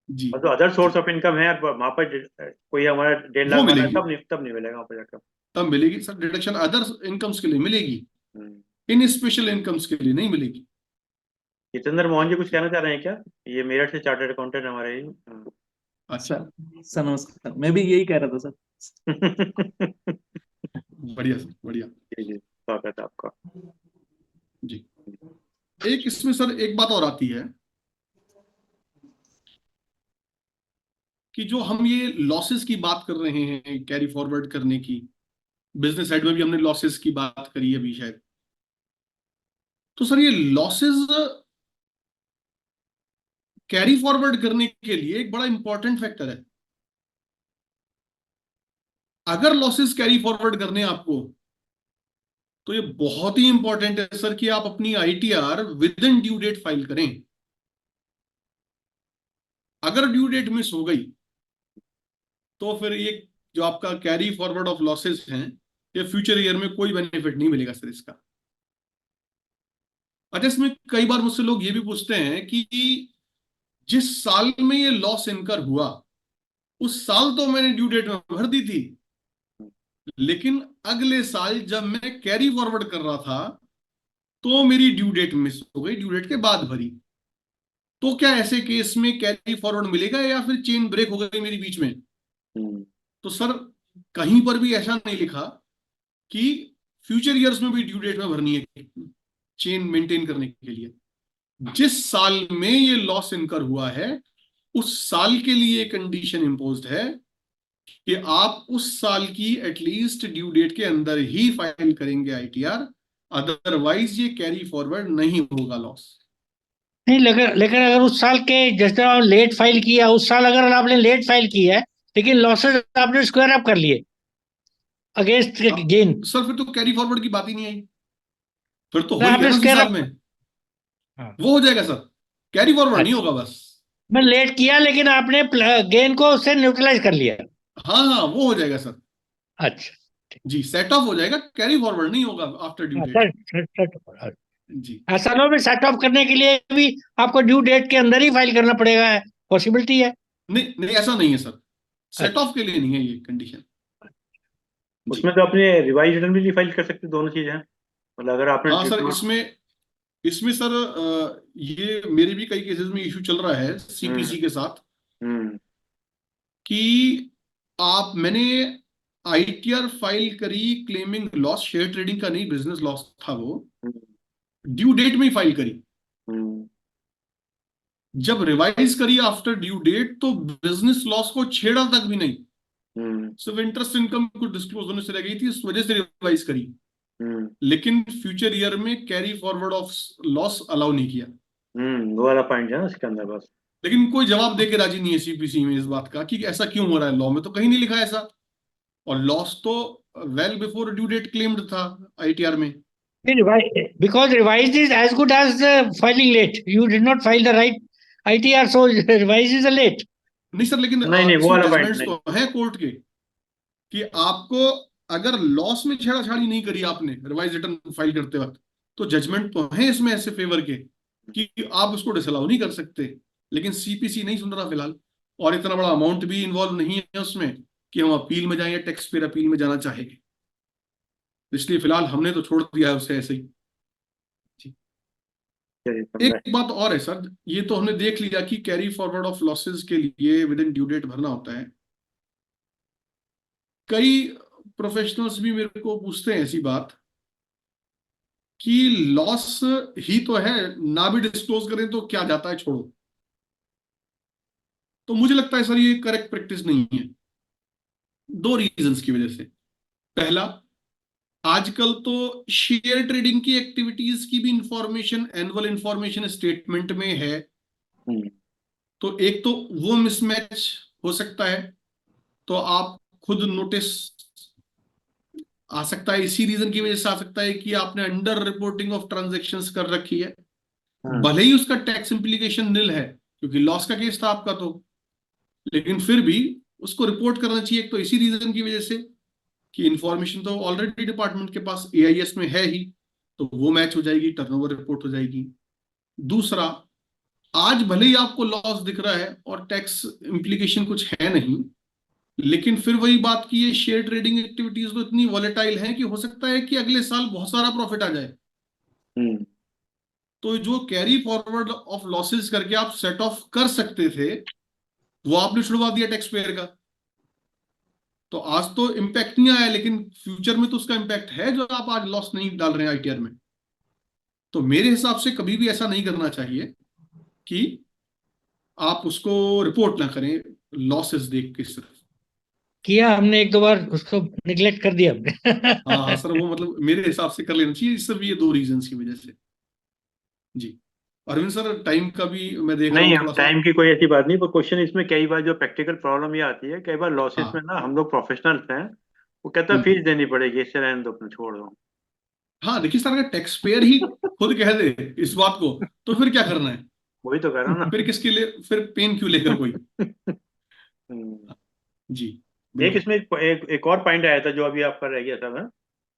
जी और जो अदर जी, सोर्स ऑफ इनकम है वहां पर कोई हमारा 1.5 लाख वो वाला है, मिलेगी, तब नहीं मिलेगा वहां पर जाकर। तब मिलेगी सर डिडक्शन, अदर इनकम्स के लिए मिलेगी, हम्म। इन स्पेशल इनकम्स के लिए नहीं मिलेगी। जितेंद्र मोहन जी कुछ कहना चाह रहे हैं क्या? ये मेरठ से चार्टर्ड अकाउंटेंट हमारे ही। अच्छा, सर नमस्कार, मैं भी यही कह रहा था सर। बढ़िया सर, बढ़िया। जी जी, स्वागत है आपका। जी, एक इसमें सर एक बात और आती है, कि जो हम ये लॉसेस की बात कर रहे हैं कैरी फॉरवर्ड करने की, बिजनेस साइड में भी हमने लॉसेस की बात करी अभी शायद, तो सर ये लॉसेस कैरी फॉरवर्ड करने के लिए एक बड़ा इंपॉर्टेंट फैक्टर है। अगर लॉसेस कैरी फॉरवर्ड करने हैं आपको, तो ये बहुत ही इंपॉर्टेंट है सर कि आप अपनी ITR within due date file करें। अगर ड्यू डेट मिस हो गई, तो फिर ये जो आपका कैरी फॉरवर्ड ऑफ लॉसेस हैं, ये फ्यूचर ईयर में कोई बेनिफिट नहीं मिलेगा सर इसका। अच्छा, इसमें कई बार मुझसे लोग ये भी पूछते हैं कि जिस साल में ये लॉस इनकर हुआ, उस साल तो मैंने ड्यू डेट में भर दी थी, लेकिन अगले साल जब मैं कैरी फॉरवर्ड कर रहा था, तो मेरी ड्यू डेट मिस हो गई, ड्यू डेट के बाद भरी। तो क्या ऐसे केस में कैरी फॉरवर्ड मिलेगा या फिर चेन ब्रेक हो गई मेरी बीच में? तो सर कहीं पर भी ऐसा नहीं लिखा कि फ्यूचर ईयर्स में भी ड्यू डेट में भरनी है चेन मेंटेन करने के लिए। जिस साल में ये लॉस इनकर हुआ है उस साल के लिए कंडीशन इंपोज्ड है कि आप उस साल की एटलीस्ट ड्यू डेट के अंदर ही फाइल करेंगे आईटीआर, अदरवाइज ये कैरी फॉरवर्ड नहीं होगा लॉस। नहीं, लेकिन लेकिन अगर उस साल के जैसे लेट फाइल किया, उस साल अगर आपने लेट फाइल किया है लेकिन लॉसेस आपने स्क्वायर अप कर लिए अगेंस्ट गेन, सर फिर तो कैरी फॉरवर्ड की बात ही नहीं आई, फिर तो हो ही आपने गया ना उसी स्क्वायर साल अप। में, हाँ, वो हो जाएगा सर, कैरी फॉरवर्ड नहीं अच्छा, होगा बस। मैं लेट किया लेकिन आपने गेन को उससे न्यूट्रलाइज कर लिया। हाँ हाँ वो हो जाएगा सर, अच्छा, जी सेट ऑफ हो जाएगा, कैरी फॉरवर्ड नहीं होगा आफ्टर ड्यू डेट। सेट जी ऐसा ना हो भी सेट ऑफ करने के लिए भी आपको ड्यू डेट के अंदर ही फाइल करना पड़ेगा, है पॉसिबिलिटी है। नहीं नहीं ऐसा नहीं है सर, सेट अच्छा, ऑफ के लिए नहीं है ये कंडीशन। जी उसमें तो अपने रिवाइज रिटर्न भी फाइल कर सकते, दोनों चीजें हैं। मतलब अगर आपने हाँ सर, इसमें इसमें सर ये मेरे भी कई केसेस में इशू चल रहा है सीपीसी के साथ हम्म कि मैंने आईटीआर फाइल करी क्लेमिंग लॉस, शेयर ट्रेडिंग का नहीं, बिजनेस लॉस था वो, ड्यू डेट में ही फाइल करी। हम्म जब रिवाइज करी आफ्टर ड्यू डेट तो बिजनेस लॉस को छेड़ा तक भी नहीं, सिर्फ इंटरेस्ट इनकम को डिस्क्लोज होने से रह गई थी, इस वजह से रिवाइज करी, लेकिन फ्यूचर ईयर में carry forward of loss allow नहीं किया। वो वाला पॉइंट है ना इसके अंदर बस। लेकिन कोई जवाब दे के राजी नहीं है सीपीसी में इस बात का कि ऐसा क्यों हो रहा है, लॉ में तो कहीं नहीं लिखा है ऐसा, और लॉस तो well before due date claimed था आईटीआर में। because revised is as good as filing late. You did not file the right ITR, so revised is a late. नहीं सर, लेकिन नहीं नहीं वो इसमें वाला पॉइंट जजमेंट्स नहीं। तो है कोर्ट के कि आपको अगर लॉस में छेड़ाछाड़ी नहीं करी आपने रिवाइज रिटर्न फाइल करते वक्त, तो जजमेंट तो है इसमें ऐसे फेवर के कि आप उसको डिसअलाउ नहीं कर सकते, लेकिन सीपीसी नहीं सुन रहा फिलहाल, और इतना बड़ा अमाउंट भी इन्वॉल्व नहीं है उसमें कि हम अपील में जाएं या टैक्स पेयर अपील में जाना चाहेंगे, इसलिए फिलहाल हमने तो छोड़ दिया है उसे ऐसे ही। एक बात और है सर, ये तो हमने देख लिया कि कैरी फॉरवर्ड ऑफ लॉसेस के लिए विद इन ड्यू डेट भरना होता है। कई प्रोफेशनल्स भी मेरे को पूछते हैं ऐसी बात कि लॉस ही तो है, ना भी डिस्क्लोज करें तो क्या जाता है, छोड़ो। तो मुझे लगता है सर ये करेक्ट प्रैक्टिस नहीं है, दो रीजंस की वजह से। पहला, आजकल तो शेयर ट्रेडिंग की एक्टिविटीज की भी इंफॉर्मेशन एनुअल इंफॉर्मेशन स्टेटमेंट में है, तो एक तो वो मिसमैच हो सकता है, तो आप खुद नोटिस आ सकता है, इसी रीजन की वजह से आ सकता है कि आपने अंडर रिपोर्टिंग ऑफ ट्रांजैक्शंस कर रखी है, भले ही उसका टैक्स इंप्लीकेशन निल है क्योंकि लॉस का केस था आपका, तो लेकिन फिर भी उसको रिपोर्ट करना चाहिए, एक तो इसी रीजन की वजह से कि इंफॉर्मेशन तो ऑलरेडी डिपार्टमेंट के पास एआईएस में है ही, तो वो मैच हो जाएगी, टर्नओवर रिपोर्ट हो जाएगी। दूसरा, आज भले ही आपको लॉस दिख रहा है और टैक्स इंप्लीकेशन कुछ है नहीं, लेकिन फिर वही बात की ये शेयर ट्रेडिंग एक्टिविटीज तो इतनी वॉलेटाइल है कि हो सकता है कि अगले साल बहुत सारा प्रॉफिट आ जाए, तो जो कैरी फॉरवर्ड ऑफ लॉसेस करके आप सेट ऑफ कर सकते थे वो आपने छुड़वा दिया टैक्स पेयर का। तो आज तो इम्पैक्ट नहीं आया, लेकिन फ्यूचर में तो उसका इम्पैक्ट है जो आप आज लॉस नहीं डाल रहे हैं आईटीआर में। तो मेरे हिसाब से कभी भी ऐसा नहीं करना चाहिए कि आप उसको रिपोर्ट ना करें लॉसेस देख के सिर्फ। किया हमने एक दो बार, उसको निगलेक्ट कर दिया हमने। हाँ हाँ सर, वो मतलब मेरे हिसाब से कर लेना चाहिए, सिर्फ ये दो रीजन की वजह से। जी अरविंद सर, टाइम का भी मैं देख रहा नहीं, हूँ हम थोड़ा सा। टाइम की कोई ऐसी बात नहीं, पर क्वेश्चन इसमें कई बार जो प्रैक्टिकल प्रॉब्लम ये आती है, कई बार लॉसेस में हाँ ना हम लोग प्रोफेशनल्स हैं, वो कहता है फीस देनी पड़ेगी, इससे रहने दो, अपने छोड़ दो। हाँ, देखिए सर, अगर टैक्स पेयर ही खुद कह दे इस बात को तो फिर क्या करना है, वही तो कह रहा हूँ ना। फिर किसके लिए, फिर पेन क्यों लेकर कोई। हम्म। जी एक बिल्कुल। इसमें एक और पॉइंट आया था जो अभी आपका रह गया था ना,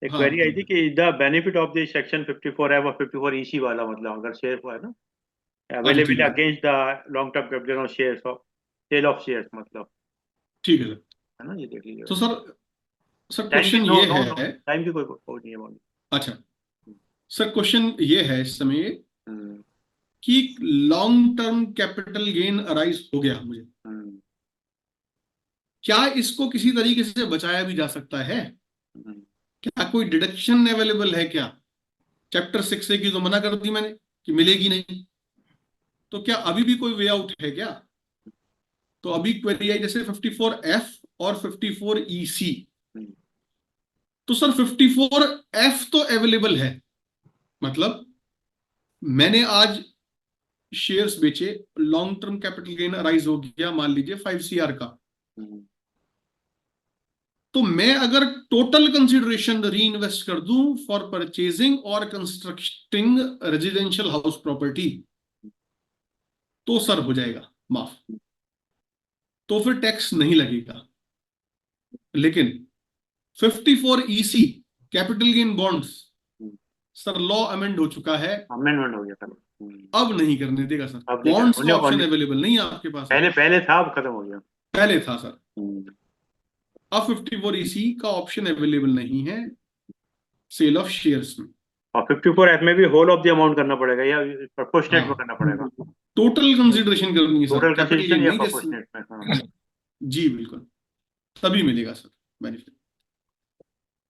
एक हाँ क्वेरी आई थी बताइए। कि the benefit of the section 54 है वो 54 ईसी वाला, मतलब अगर शेयर हुआ है ना अच्छा ठीक अवेलेबल है sir, against the long term capital of shares of sale of shares, मतलब ठीक है सर। है ना, ये देख लीजिए। तो सर, सर टाइम की क्वेश्चन नो ये नो नो है। टाइम की कोई नहीं है बाउंड्री। अच्छा सर, क्वेश्चन ये है इस समय कि long term capital gain arise हो गया मुझे, क्या इसको किसी तरीके से बचाया भी जा सकता है? क्या कोई डिडक्शन अवेलेबल है क्या? चैप्टर 6A की तो मना कर दी मैंने कि मिलेगी नहीं, तो क्या अभी भी कोई वे आउट है क्या? तो अभी क्वेरी आई जैसे 54F और 54EC। तो सर 54F तो अवेलेबल है, मतलब मैंने आज शेयर्स बेचे, long term capital gain arise हो गया मान लीजिए 5 CR का, तो मैं अगर टोटल कंसिडरेशन री इन्वेस्ट कर दूं फॉर परचेजिंग और कंस्ट्रक्टिंग रेजिडेंशियल हाउस प्रॉपर्टी, तो सर हो जाएगा माफ, तो फिर टैक्स नहीं लगेगा। लेकिन 54EC capital gain bonds, sir law amend हो चुका है, अमेंडमेंट हो गया सर। अब नहीं करने देगा सर। अब नहीं बॉन्ड्स करने- का ऑप्शन only- अवेलेबल नहीं है आपके पास, पहले था, अब खत्म हो गया। पहले था सर, अब 54EC का ऑप्शन अवेलेबल नहीं है सेल ऑफ शेयर्स में। और 54F में भी होल ऑफ द अमाउंट करना पड़ेगा या प्रोपोर्शनेट में हाँ, करना पड़ेगा? टोटल कंसिडरेशन करनी है sir, total capital consideration gain या नहीं जैसे। प्रोपोर्शनेट में? हाँ। जी बिल्कुल, तभी मिलेगा सर बेनिफिट।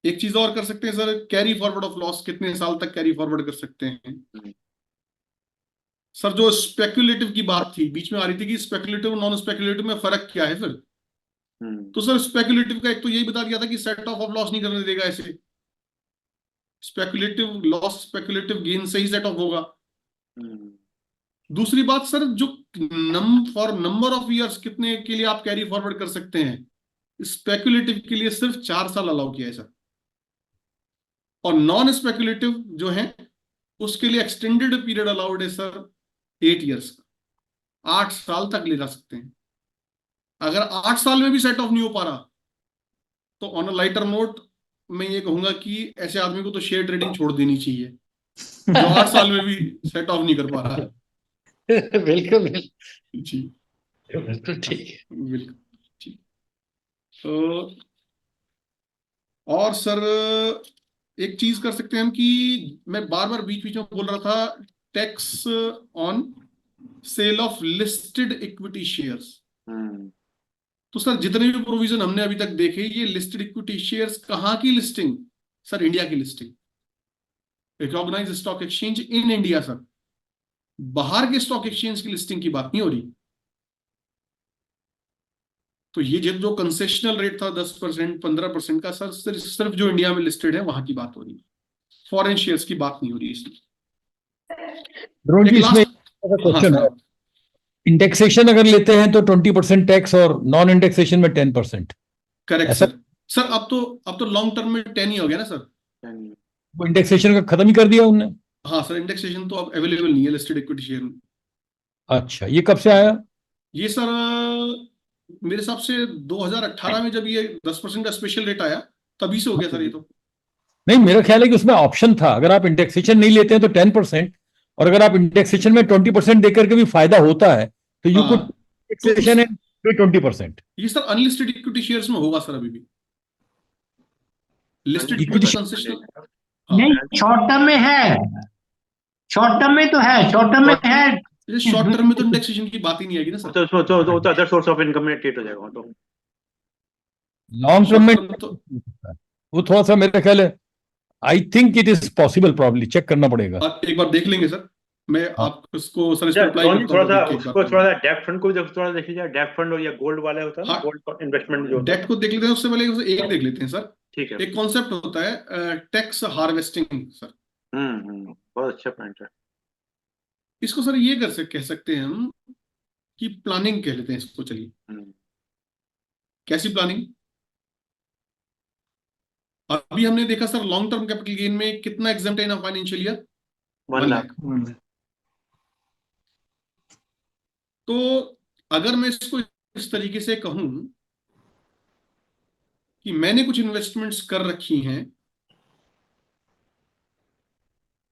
एक चीज और कर सकते हैं sir, carry forward of loss, कितने साल तक कैरी फॉरवर्ड कर सकते हैं? सर जो स्पेक्युलेटिव की बात थी बीच में आ रही थी कि स्पेक्युलेटिव और नॉन स्पेक्युलेटिव में फर्क क्या है फिर, तो सर स्पेक्युलेटिव का एक तो यही बता दिया था कि सेट ऑफ लॉस नहीं करने देगा ऐसे, स्पेक्युलेटिव लॉस स्पेक्युलेटिव गेन से ही सेट ऑफ होगा। दूसरी बात सर, जो फॉर नंबर ऑफ इयर्स कितने के लिए आप कैरी फॉरवर्ड कर सकते हैं, स्पेक्युलेटिव के लिए सिर्फ 4 साल अलाउ किया है सर, और नॉन स्पेक्युलेटिव जो है उसके लिए एक्सटेंडेड पीरियड अलाउड है सर 8 इयर्स का, 8 साल तक ले जा सकते हैं। अगर 8 साल में भी सेट ऑफ नहीं हो पा रहा, तो ऑन अ लाइटर नोट मैं ये कहूंगा कि ऐसे आदमी को तो शेयर ट्रेडिंग छोड़ देनी चाहिए, जो 8 साल में भी सेट ऑफ नहीं कर पा रहा है। बिल्कुल बिल्कुल जी बिल्कुल ठीक है। बिल्कुल ठीक। तो और सर एक चीज कर सकते हैं हम कि मैं बार बार बीच बीच में बोल रहा था, tax on sale of listed equity shares. तो सर जितने भी प्रोविजन हमने अभी तक देखे, ये लिस्टेड इक्विटी शेयर्स कहाँ की लिस्टिंग? सर इंडिया की listing, recognised stock exchange in India sir, बाहर के स्टॉक एक्सचेंज की लिस्टिंग की बात नहीं हो रही। तो ये जो कंसेशनल रेट था 10% 15% का सर, सिर्फ जो इंडिया में लिस्टेड है वहां की बात हो रही है, फॉरेन शेयर्स की बात नहीं हो रही इसमें। ड्रोन जी, एक इसमें लास्ट क्वेश्चन है, इंडेक्सेशन अगर लेते हैं तो 20% टैक्स और नॉन इंडेक्सेशन में 10%। करेक्ट ऐसा सर। सर अब तो लॉन्ग टर्म में 10 ही हो गया ना सर। वो इंडेक्सेशन का खत्म ही कर दिया उनने। हाँ सर, इंडेक्सेशन तो अब अवेलेबल नहीं है लिस्टेड इक्विटी शेयर में। अच्छा, ये कब से आया? ये सर मेरे हिसाब से 2018 में जब ये 10% का स्पेशल रेट आया तभी से हो गया सर ये तो। नहीं, मेरा ख्याल है कि उसमें ऑप्शन था, अगर आप इंडेक्सेशन नहीं लेते हैं तो 10%, और अगर आप इंडेक्सेशन में 20% देकर के भी फायदा होता है तो यू कुड इंडेक्सेशन एंड 20%। ये सर अनलिस्टेड इक्विटी शेयर्स में होगा सर अभी भी, लिस्टेड Equity कंसेशनल नहीं, शॉर्ट टर्म में है, शॉर्ट टर्म में तो है, शॉर्ट टर्म में है। शॉर्ट टर्म में तो इंडेक्सेशन की बात ही नहीं आएगी ना सर। तो उसमें तो अदर सोर्स ऑफ इनकम में ट्रीट हो जाएगा तो। लॉन्ग टर्म में Short term तो वो थोड़ा सा मेरा ख्याल है, I think it is possible, probably check करना पड़ेगा। आप एक बार देख लेंगे सर, मैं हाँ। आपको सर इस पर अप्लाई करता थोड़ा हूँ, सा देख के एक उसको बार। थोड़ा सा डेब्ट फंड को थोड़ा देख लीजिए, डेब्ट फंड और या गोल्ड वाला होता है ना, हाँ। गोल्ड इन्वेस्टमेंट जो होता है। डेट को देख लेते हैं, उससे पहले एक देख लेते हैं सर। ठीक है। एक कॉन्सेप्ट होता है टैक्स हार्वेस्टिंग सर। बहुत अच्छा पॉइंट है। इसको सर ये कह सकते हैं हम कि प्लानिंग कह लेते हैं इसको। चलिए, कैसी प्लानिंग? अभी हमने देखा sir long term capital gain में कितना एग्जाम्प्ट है इन फाइनेंशियल ईयर? 1 लाख। तो अगर मैं इसको इस तरीके से कहूं कि मैंने कुछ इन्वेस्टमेंट्स कर रखी हैं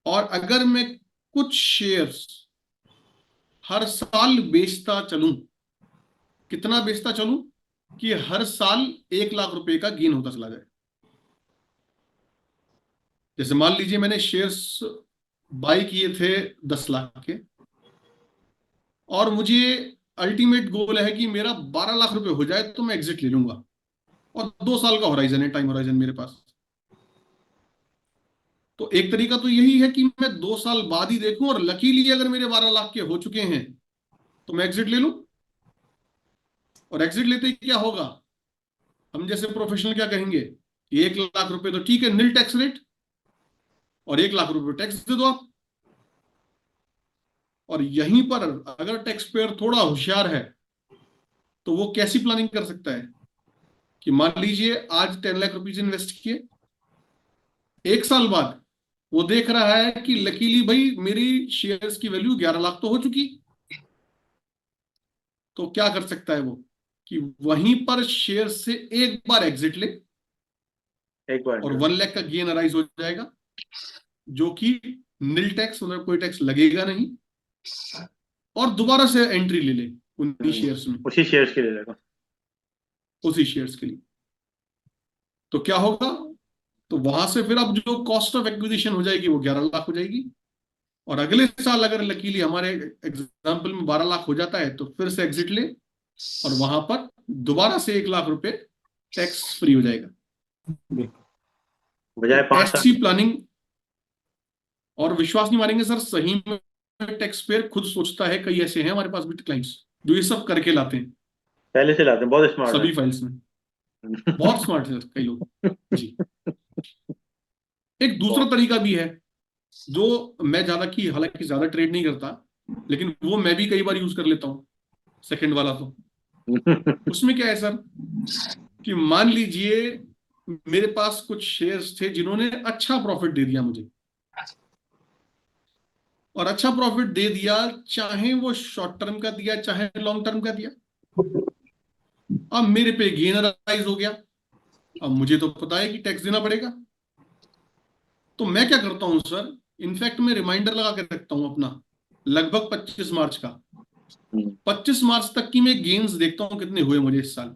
और अगर मैं कुछ शेयर्स हर साल बेचता चलूं, कितना बेचता चलूं कि हर साल 1 लाख रुपए का गेन होता चला जाए। जैसे मान लीजिए मैंने शेयर्स बाई किए थे 10 लाख के, और मुझे अल्टीमेट गोल है कि मेरा 12 लाख रुपए हो जाए तो मैं एग्जिट ले लूंगा, और 2 साल का होराइजन है, टाइम होराइजन मेरे पास। तो एक तरीका तो यही है कि मैं 2 साल बाद ही देखूं, और लकीली अगर मेरे 12 लाख के हो चुके हैं तो मैं एग्जिट ले लूं। और एग्जिट लेते ही क्या होगा, हम जैसे प्रोफेशनल क्या कहेंगे, 1 लाख रुपए तो ठीक है, नील टैक्स रेट, और 1 लाख रुपए टैक्स दे दो आप। और यहीं पर अगर टैक्स पेयर थोड़ा होशियार है तो वो कैसी प्लानिंग कर सकता है कि मान लीजिए आज 10 लाख रुपीज इन्वेस्ट किए, 1 साल बाद वो देख रहा है कि लकीली भाई मेरी शेयर्स की वैल्यू 11 लाख तो हो चुकी। तो क्या कर सकता है वो कि वहीं पर शेयर से एक बार एग्जिट ले, एक बार और 1 लाख का गेन अराइज हो जाएगा, जो कि नील टैक्स, मतलब कोई टैक्स लगेगा नहीं, और दोबारा से एंट्री ले ले उन्हीं शेयर्स में, उसी शेयर्स के ले लेगा। उसी शेयर्स के लिए। तो क्या होगा, तो वहां से फिर अब जो कॉस्ट ऑफ एक्विजिशन हो जाएगी वो 11 लाख हो जाएगी, और अगले साल अगर लकीली हमारे एग्जाम्पल में 12 लाख हो जाता है तो फिर से एग्जिट ले, और वहां पर दोबारा से 1 लाख रुपए टैक्स फ्री हो जाएगा, बजाय 5 साल। ऐसी प्लानिंग। और विश्वास नहीं मारेंगे सर, सही में टैक्स पेयर खुद सोचता है, कई ऐसे हैं हमारे पास भी क्लाइंट्स जो ये सब करके लाते हैं पहले से लाते हैं, बहुत स्मार्ट सभी फाइल्स में, बहुत स्मार्ट है कई लोग जी। एक दूसरा तरीका भी है जो मैं हालांकि ज्यादा ट्रेड नहीं करता, लेकिन वो मैं भी कई बार यूज कर लेता हूँ, सेकंड वाला। तो उसमें क्या है सर कि मान लीजिए मेरे पास कुछ शेयर्स थे जिन्होंने अच्छा प्रॉफिट दे दिया मुझे, और अच्छा प्रॉफिट दे दिया, चाहे वो शॉर्ट टर्म का दिया चाहे लॉन्ग टर्म का दिया। अब मेरे पे गेन राइज हो गया, अब मुझे तो पता है कि टैक्स देना पड़ेगा। तो मैं क्या करता हूं सर, इनफैक्ट मैं रिमाइंडर लगा के रखता हूं अपना, लगभग 25 मार्च का, 25 मार्च तक की मैं गेन्स देखता हूं कितने हुए मुझे इस साल,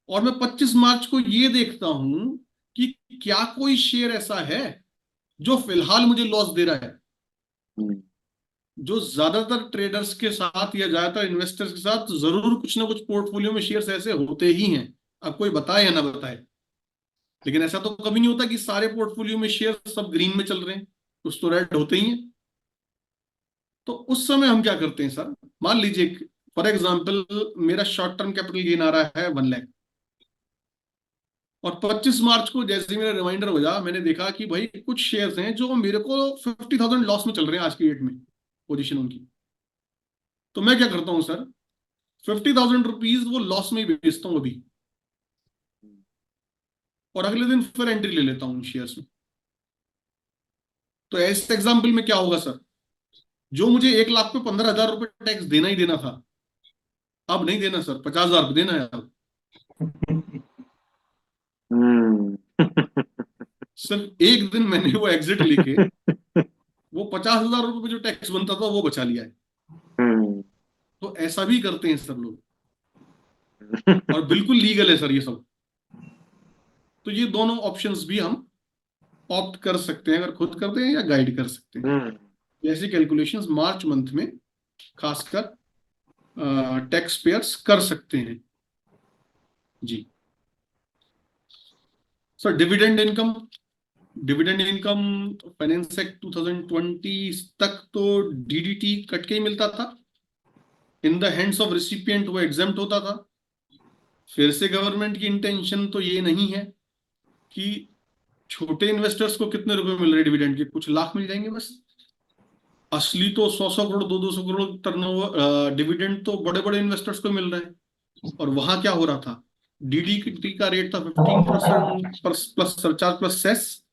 और मैं 25 मार्च को ये देखता हूं कि क्या कोई शेयर ऐसा है जो फिलहाल मुझे लॉस दे रहा है। जो ज्यादातर ट्रेडर्स के साथ या ज्यादातर इन्वेस्टर्स के साथ जरूर कुछ ना कुछ पोर्टफोलियो में शेयर्स ऐसे होते ही हैं, अब कोई बताए या ना बताए, लेकिन ऐसा तो कभी नहीं होता कि सारे पोर्टफोलियो में शेयर सब ग्रीन में चल रहे हैं, कुछ तो रेड होते ही हैं। तो उस समय हम क्या करते हैं सर, मान लीजिए फॉर एग्जांपल मेरा शॉर्ट टर्म कैपिटल गेन आ रहा है 1 लाख, और 25 मार्च को जैसे मेरा रिमाइंडर हो जा, मैंने देखा कि भाई कुछ शेयर्स हैं जो मेरे को 50,000 लॉस में चल रहे हैं आज की डेट में, पोजीशन उनकी। तो मैं क्या करता हूं सर, 50,000 रुपीज वो लॉस में ही बेचता हूं अभी, और अगले दिन फिर एंट्री ले लेता हूं उन शेयर्स में। तो ऐसे एग्जाम्पल में क्या होगा सर, जो मुझे 1 लाख पे 15,000 रुपए टैक्स देना ही देना था, अब नहीं देना सर, 50,000 रुपए देना है अब। सिर्फ एक दिन मैंने वो एग्जिट लेके वो 50,000 रुपए पे जो टैक्स बनता था वो बचा लिया है। तो ऐसा भी करते हैं सब लोग, और बिल्कुल लीगल है सर ये सब। तो ये दोनों ऑप्शंस भी हम ऑप्ट कर सकते हैं, अगर खुद करते हैं या गाइड कर सकते हैं। ऐसी कैलकुलेशंस मार्च मंथ में खासकर टैक्स पेयर्स कर सकते हैं जी। Sir dividend income, dividend income finance act 2020 तक तो डीडीटी कट के ही मिलता था, in the hands of recipient वो एग्जेम्प्ट होता था। फिर से गवर्नमेंट की इंटेंशन तो ये नहीं है कि छोटे इन्वेस्टर्स को कितने रुपए मिल रहे डिविडेंड के, कुछ लाख मिल जाएंगे बस। असली तो 100 करोड़ 200 करोड़ टर्नओवर डिविडेंड तो बड़े बड़े इन्वेस्टर्स को मिल रहा है। और वहां क्या हो रहा था, डीडीटी का रेट था 15% प्लस सरचार्ज प्लस सेस,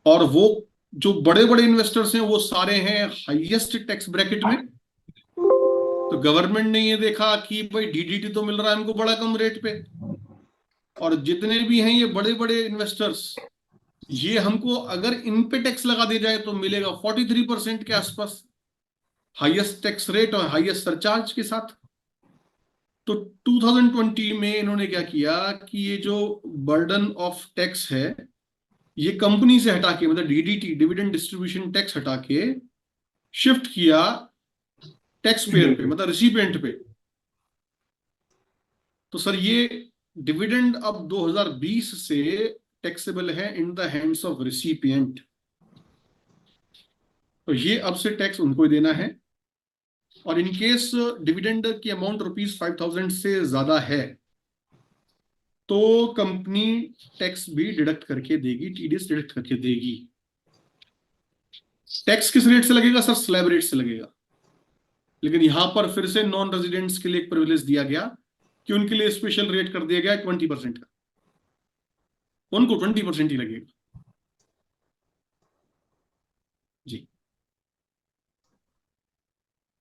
और वो जो बड़े बड़े इन्वेस्टर्स हैं वो सारे हैं हाईएस्ट टैक्स ब्रैकेट में। तो गवर्नमेंट ने ये देखा कि भाई डीडीटी तो मिल रहा है हमको बड़ा कम रेट पे, और जितने भी हैं ये बड़े बड़े इन्वेस्टर्स, ये हमको अगर इन पे टैक्स लगा दिया जाए तो मिलेगा 43% के आसपास, हाईएस्ट टैक्स रेट और हाईएस्ट सरचार्ज के साथ। तो 2020 में इन्होंने क्या किया कि ये जो बर्डन ऑफ टैक्स है ये कंपनी से हटा के, मतलब डीडीटी डिविडेंड डिस्ट्रीब्यूशन टैक्स हटा के शिफ्ट किया टैक्स पेयर पे, मतलब रिसिपिएंट पे। तो सर ये डिविडेंड अब 2020 से टैक्सेबल है इन द हैंड्स ऑफ रिसिपिएंट। तो ये अब से टैक्स उनको ही देना है, और इन केस डिविडेंड की अमाउंट ₹5,000 से ज्यादा है तो कंपनी टैक्स भी डिडक्ट करके देगी, टीडीएस डिडक्ट करके देगी। टैक्स किस रेट से लगेगा सर? स्लैब रेट से लगेगा। लेकिन यहां पर फिर से नॉन रेजिडेंट्स के लिए एक प्रिविलेज दिया गया कि उनके लिए स्पेशल रेट कर दिया गया 20% का, उनको 20% ही लगेगा। जी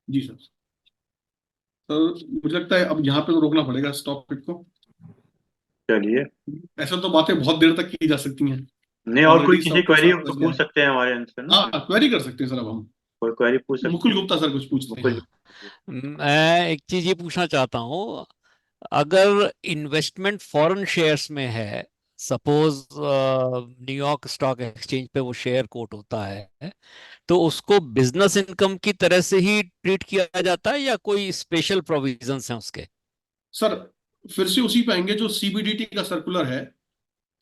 जी सर। तो मुझे लगता है अब यहाँ पे तो रोकना पड़ेगा इस टॉपिक को। चलिए, ऐसा तो बातें बहुत देर तक की जा सकती हैं। नहीं और कोई Already किसी 7 क्वेरी बज तो गया पूछ है। सकते हैं हमारे आंसर ना, हाँ, क्वेरी कर सकते हैं सर। अब हम कोई क्वेरी पूछ सकते मुकुल हैं। गुप्ता सर कुछ पूछते हैं। मुकुल, मैं एक चीज ये पूछना चाहता हूँ, अगर इन्वेस्टमेंट फॉरेन शेयर्स में है, सपोज न्यूयॉर्क स्टॉक एक्सचेंज पे वो शेयर कोट होता है, तो उसको बिजनेस इनकम की तरह से ही ट्रीट किया जाता है या कोई स्पेशल प्रोविजंस हैं उसके? सर फिर से उसी पे आएंगे जो सीबीडीटी का सर्कुलर है।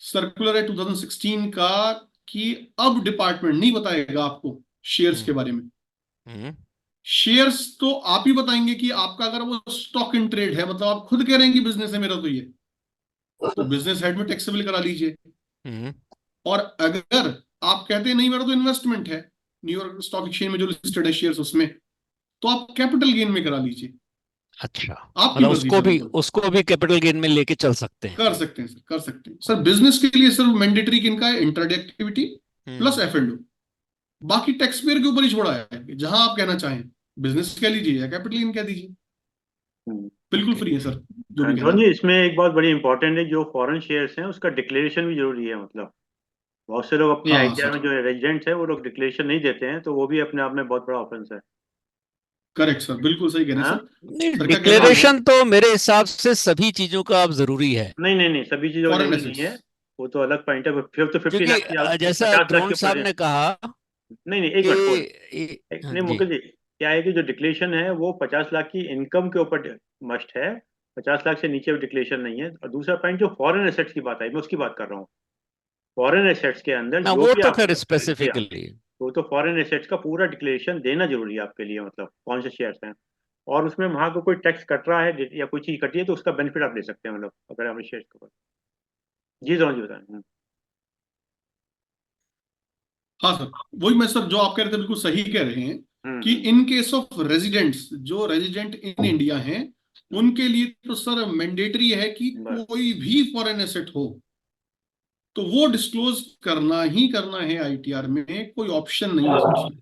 सर्कुलर है 2016 का, कि अब डिपार्टमेंट नहीं बताएगा आपको शेयर्स के बारे में। हम्म शेयर्स तो आप ही बताएंगे कि आपका अगर वो स्टॉक इन ट्रेड है, मतलब आप खुद कह रहे हैं कि बिजनेस है मेरा, तो ये तो बिजनेस हेड में टैक्सेबल करा लीजिए। हम्म और अगर आप कहते हैं नहीं मेरा तो इन्वेस्टमेंट है, न्यूयॉर्क स्टॉक एक्सचेंज में जो लिस्टेड है शेयर्स, उसमें तो आप कैपिटल गेन में करा लीजिए। अच्छा, आपकी मतलब मर्जी सर, बिल्कुल उसको भी कैपिटल गेन में लेके चल सकते हैं। कर सकते हैं सर, कर सकते हैं सर। बिजनेस के लिए सिर्फ मैंडेटरी किनका है? इंट्राडे एक्टिविटी प्लस एफ&ओ। बाकी टैक्स पेयर के ऊपर ही छोड़ा है कि जहां आप कहना चाहें बिजनेस कह लीजिए या कैपिटल गेन कह दीजिए, बिल्कुल ओके। फ्री है सर जो भी कहना धोनी, है। इसमें एक बात बड़ी इंपॉर्टेंट है, जो फॉरेन शेयर्स हैं उसका डिक्लेरेशन भी जरूरी है। मतलब बहुत से लोग अपनी हाँ आईटीआर में सर, जो रेजिडेंट्स है वो लोग डिक्लेरेशन नहीं देते हैं, तो वो भी अपने आप में बहुत बड़ा ऑफेंस है। करेक्ट सर, बिल्कुल सही कह रहे हैं हाँ, सर। नहीं, सर क्या कहना है? डिक्लेरेशन तो मेरे हिसाब से सभी चीजों का अब जरूरी है, नहीं नहीं नहीं, सभी चीजों का फॉरेन जरूरी नहीं एसेट्स। है। वो तो अलग पॉइंट है। फिर तो 50 लाख क्योंकि की आप जैसा 50 लाख के द्रोण साहब ऊपर। ने कहा नहीं नहीं, एक कि मिनट होल्ड। हाँ नहीं जी। मुकुल जी, क्या है कि जो डिक्लेरेशन है वो 50 लाख की इनकम के ऊपर मस्ट है, 50 लाख से नीचे डिक्लेरेशन नहीं है। और दूसरा पॉइंट, जो फॉरेन एसेट्स की बात आई, मैं उसकी बात कर रहा हूँ। फॉरेन एसेट्स के अंदर ना, जो वो भी तो आप, खैर जी हाँ, स्पेसिफिकली। वो तो फॉरेन एसेट्स का पूरा डिक्लेरेशन देना जरूरी है आपके लिए। मतलब कौन से शेयर्स हैं, और उसमें वहां को कोई टैक्स कट रहा है या कोई चीज कटी है तो उसका बेनिफिट आप ले सकते हैं, मतलब अगर आपने शेयर्स के ऊपर। जी जरूर जी बताएं। हाँ सर, वही मैं सर जो आप कह रहे थे बिल्कुल सही कह रहे हैं कि हम्म। इन केस ऑफ रेजिडेंट्स, जो रेजिडेंट इन इंडिया हैं, उनके लिए तो सर मैंडेटरी है कि बस। कोई भी फॉरेन एसेट हो तो वो डिस्क्लोज करना ही करना है आईटीआर में, कोई ऑप्शन नहीं है उसमें।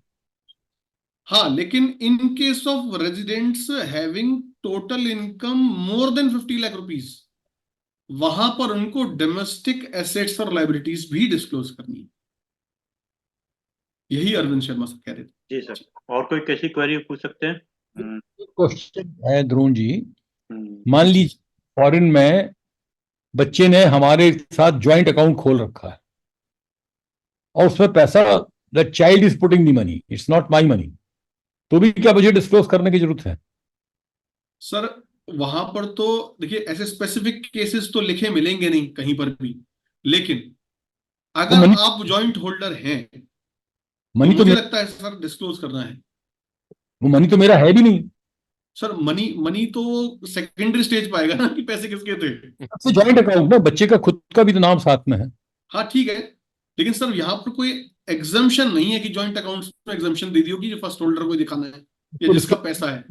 हाँ, लेकिन in case of residents having total income more than 50 lakh rupees, वहां पर उनको डोमेस्टिक एसेट्स और लाइबिलिटीज भी डिस्क्लोज करनी है। यही अरविंद शर्मा सर कह रहे थे। जी सर, और कोई कैसी क्वेरी पूछ सकते हैं? क्वेश्चन है ध्रुव जी, हम्म। मान लीजिए फॉरेन में बच्चे ने हमारे साथ ज्वाइंट अकाउंट खोल रखा है और उसमें पैसा, the child is putting the money, it's not my money, तो भी क्या मुझे डिस्क्लोज करने की जरूरत है? सर वहां पर तो देखिए ऐसे स्पेसिफिक केसेस तो लिखे मिलेंगे नहीं कहीं पर भी, लेकिन वो अगर मनी, आप जॉइंट होल्डर हैं तो मनी तो मुझे लगता है सर डिस्क्लोज करना है। वो मनी तो मेरा है भी नहीं। सर मनी मनी तो सेकेंडरी स्टेज पाएगा ना कि पैसे किसके थे। सबसे ज्वाइंट अकाउंट ना, बच्चे का खुद का भी तो नाम साथ में है। हाँ ठीक है, लेकिन सर यहाँ पर कोई एग्जाम्पशन नहीं है कि जॉइंट अकाउंट्स में एग्जाम्पशन दे दी होगी जो फर्स्ट होल्डर को दिखाना है या तो जिसका पैसा है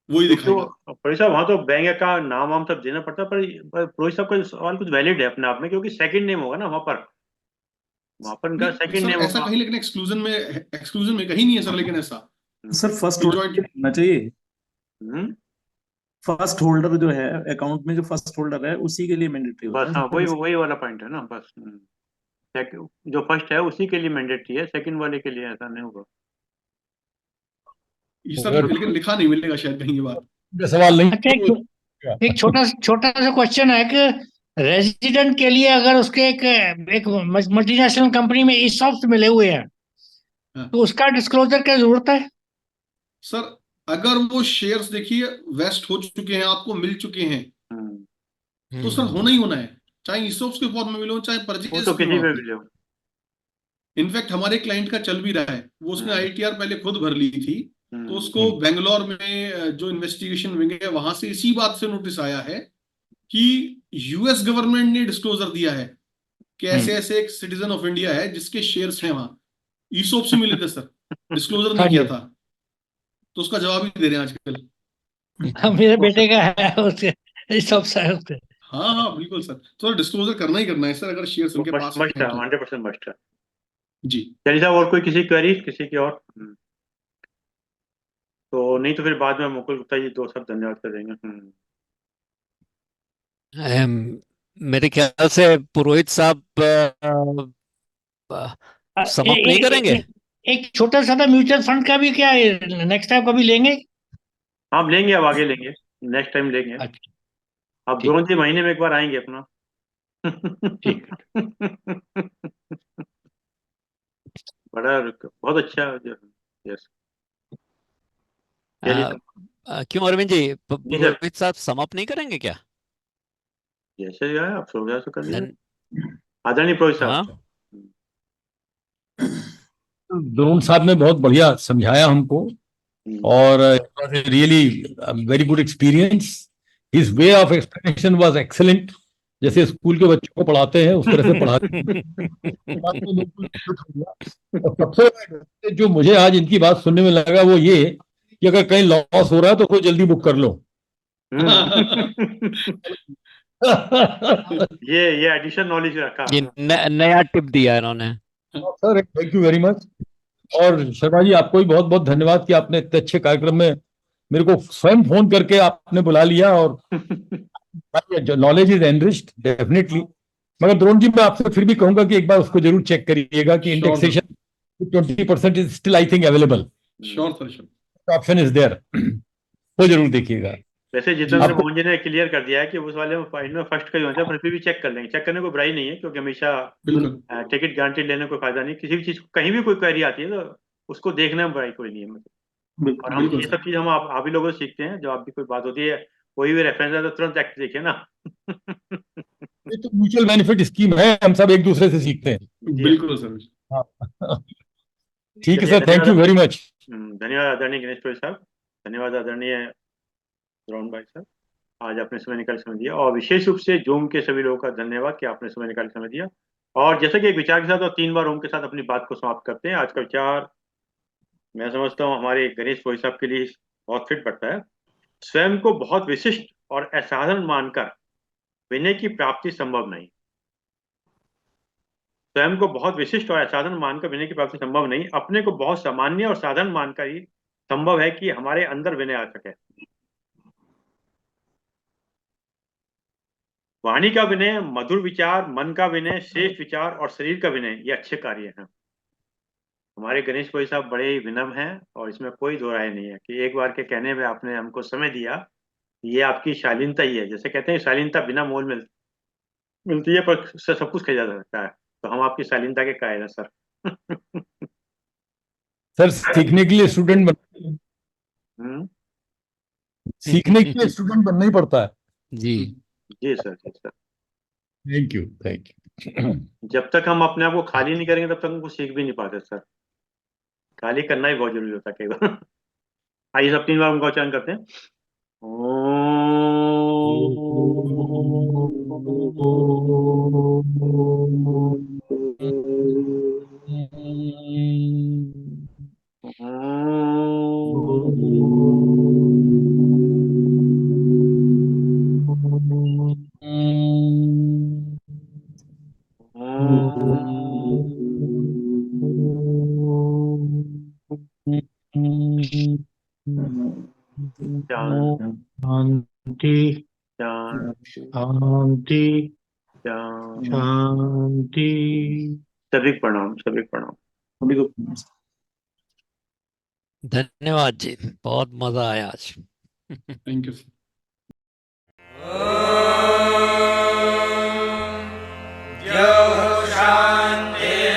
वही दिखाएगा। तो पुरोहित साहब, वहाँ तो बैंक का नाम वाम सब देना पड़ता है, पर पुरोहित साहब का सवाल कुछ वैलिड है अपने आप में, क्योंकि सेकंड नेम होगा ना वहाँ पर उनका नहीं सेकंड सर, नेम ऐसा होगा। कहीं लेकिन एक्सक्लूजन में कहीं नहीं है सर, लेकिन ऐसा सर फर्स्ट कि होल्डर जॉइंट। होना चाहिए। हम्म। फर्स्ट होल्डर जो है अकाउंट में, जो फर्स्ट होल्डर है उसी के लिए मैंडेटरी होता बस है हाँ, वही सर। वही वाला पॉइंट है ना, बस। जो फर्स्ट है उसी के लिए मैंडेटरी है, सेकंड वाले के लिए ऐसा नहीं होगा। ये सर अगर लेकिन लिखा नहीं मिलेगा शायद कहीं ये बात। सवाल नहीं अच्छा, तो एक छोटा छोटा सा क्वेश्चन है कि रेजिडेंट के लिए अगर उसके एक मल्टीनेशनल कंपनी में ईसॉप्स मिले हुए हैं हाँ तो उसका डिस्क्लोजर क्या जरूरत है? सर, अगर वो शेयर्स देखिए वेस्ट हो चुके हैं, आपको मिल चुके हैं, तो सर होना ही होना है, चाहे ईसॉप्स के फॉर्म में मिलो, चाहे वो परचेज तो क्यों किसी ना पे हो। भी लो। इनफैक्ट हमारे क्लाइंट का चल भी रहा है, वो उसने आईटीआर पहले खुद भर ली थी, तो उसको बेंगलोर में जो इन्वेस्टिगेशन विंग है वहां से इसी बात से नोटिस आया है कि यूएस गवर्नमेंट ने डिस्क्लोजर दिया है कि ऐसे ऐसे एक सिटीजन ऑफ इंडिया है जिसके शेयर्स हैं वहां, ईसॉप से मिले थे सर, डिस्क्लोजर हाँ नहीं किया जी। था, तो उसका जवाब ही दे रहे हैं आजकल। मेरे हो बेटे सकता का है उसके, सब है उसके। हाँ हाँ बिल्कुल सर, तो डिस्क्लोजर करना ही करना है सर, अगर शेयर्स उनके मस्ट पास मस्ट है, हैं तो। 100% मस्ट है। जी। चलिए साहब, और कोई किसी क्वेरी किसी की और? तो नहीं तो फिर बाद में मुकुल गुप्ता जी दो सब धन्यवाद कर देंगे। मेरे ख्याल से पुरोहित साहब ए, समाप्त ए, नहीं ए, करेंगे। ए, एक छोटा सा था म्यूचुअल फंड का भी, क्या नेक्स्ट टाइम कभी लेंगे? आप लेंगे, अब आगे लेंगे, नेक्स्ट टाइम लेंगे। अच्छा, आप ठीक। दोनों जी महीने में एक बार आएंगे अपना। ठीक। बड़ा बहुत अच्छा जो। यस। चलिए अ, साहब। क्यों अरविंद जी, जी सर, पुरोहित साहब समाप्त नहीं करेंगे क्या? जैसे जो है आप सुविधा से कर लीजिए। धन आदरणीय प्रोफेसर हाँ। साहब। द्रोण साहब ने बहुत बढ़िया समझाया हमको, और really very good experience. His way of explanation was excellent, जैसे स्कूल के बच्चों को पढ़ाते हैं उस तरह से पढ़ा। बात में बिल्कुल फिट हो गया। और सबसे जो मुझे आज इनकी बात सुनने में लगा वो ये कि अगर कहीं लॉस हो रहा है तो कोई जल्दी बुक कर लो। ये एडिशन नॉलेज रखा ये है। नया टिप दिया इन्होंने। Sir, thank you very much. और शर्मा जी, आपको भी बहुत बहुत धन्यवाद कि आपने इतने अच्छे कार्यक्रम में मेरे को स्वयं फोन करके आपने बुला लिया, और नॉलेज इज एनरिच्ड डेफिनेटली। मगर द्रोण जी, मैं आपसे फिर भी कहूंगा कि एक बार उसको जरूर चेक करिएगा कि sure sir, indexation 20% is still I think available, sure sir, sure. Option is there. वो जरूर देखिएगा। वैसे जी जितेंद्र सर, आपको मोहन जी ने क्लियर कर दिया है कि उस वाले में फाइनल में फर्स्ट का ही होता है, पर फिर भी चेक कर लेंगे। चेक करने को बुराई नहीं है, क्योंकि हमेशा बिल्कुल टिकट गारंटी लेने को फायदा नहीं। किसी भी चीज कहीं भी कोई क्वेरी आती है तो उसको देखने में बुराई कोई नहीं है, मतलब। और हम बिल्कुल ये सर। सब चीज हम आप ही लोगों से सीखते हैं। जब आप भी कोई बात होती है, कोई भी रेफरेंस है तो तुरंत एक्ट देखिए ना। ये तो म्यूचुअल बेनिफिट स्कीम है, हम सब एक दूसरे से सीखते हैं। जी बिल्कुल सर। हाँ। ठीक है चलिए, सर, थैंक यू धन्यवाद। Very much. धन्यवाद आदरणीय गणेश प्रोही साहब। धन्यवाद आदरणीय द्रोण भाई साहब। आज आपने समय निकाल समय दिया, और विशेष रूप से जूम के सभी लोगों का धन्यवाद कि आपने समय निकाल समय दिया। और जैसे कि एक विचार के साथ और 3 बार ओम के साथ अपनी बात को समाप्त करते हैं। आज का विचार मैं समझता हूँ हमारे गणेश प्रोही साहब के लिए बहुत फिट पड़ता है। स्वयं को बहुत विशिष्ट और असाधारण मानकर विनय की प्राप्ति संभव नहीं। स्वयं को बहुत विशिष्ट और असाधारण मानकर विनय की प्राप्ति संभव नहीं। अपने को बहुत सामान्य और साधारण मानकर ही संभव है कि हमारे अंदर विनय आ सके। वाणी का विनय, मधुर विचार, मन का विनय, श्रेष्ठ विचार और शरीर का विनय, ये अच्छे कार्य हैं। हमारे गणेश भाई साहब बड़े ही विनम्र हैं, और इसमें कोई दो राय नहीं है कि एक बार के कहने में आपने हमको समय दिया। ये आपकी शालीनता ही है। जैसे कहते हैं शालीनता बिना मोल मिलती है, पर उससे सब कुछ खरीदा जा सकता है। तो हम आपकी शालीनता के कायल हैं सर। सर, सीखने के लिए स्टूडेंट बन हम्म, सीखने के लिए स्टूडेंट बनना ही पड़ता है। जी। जी सर, जी sir. Thank you, thank you. जब तक हम अपने आप को खाली नहीं करेंगे तब तक हम कुछ सीख भी नहीं पाते सर। खाली करना ही बहुत जरूरी होता है कई बार। आइए सब 3 बार उनका उच्चारण करते हैं। शांति, शांति, शांति। सभी प्रणाम, सभी प्रणाम। सभी को धन्यवाद जी, बहुत मजा आया आज। Thank you sir. शान्तिरन्तरिक्षं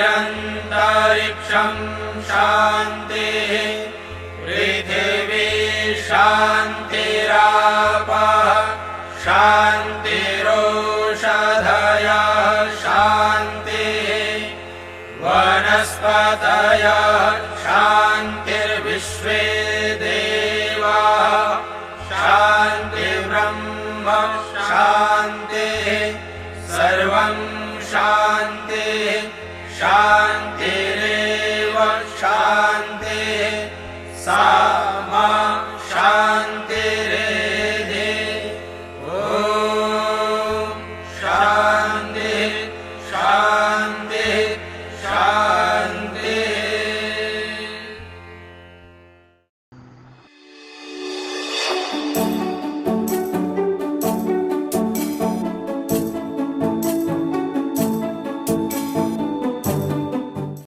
शान्तिः पृथिवी शान्तिरापः शान्तिरोषधयः शान्तिः वनस्पतयः शान्तिर्विश्वे देवाः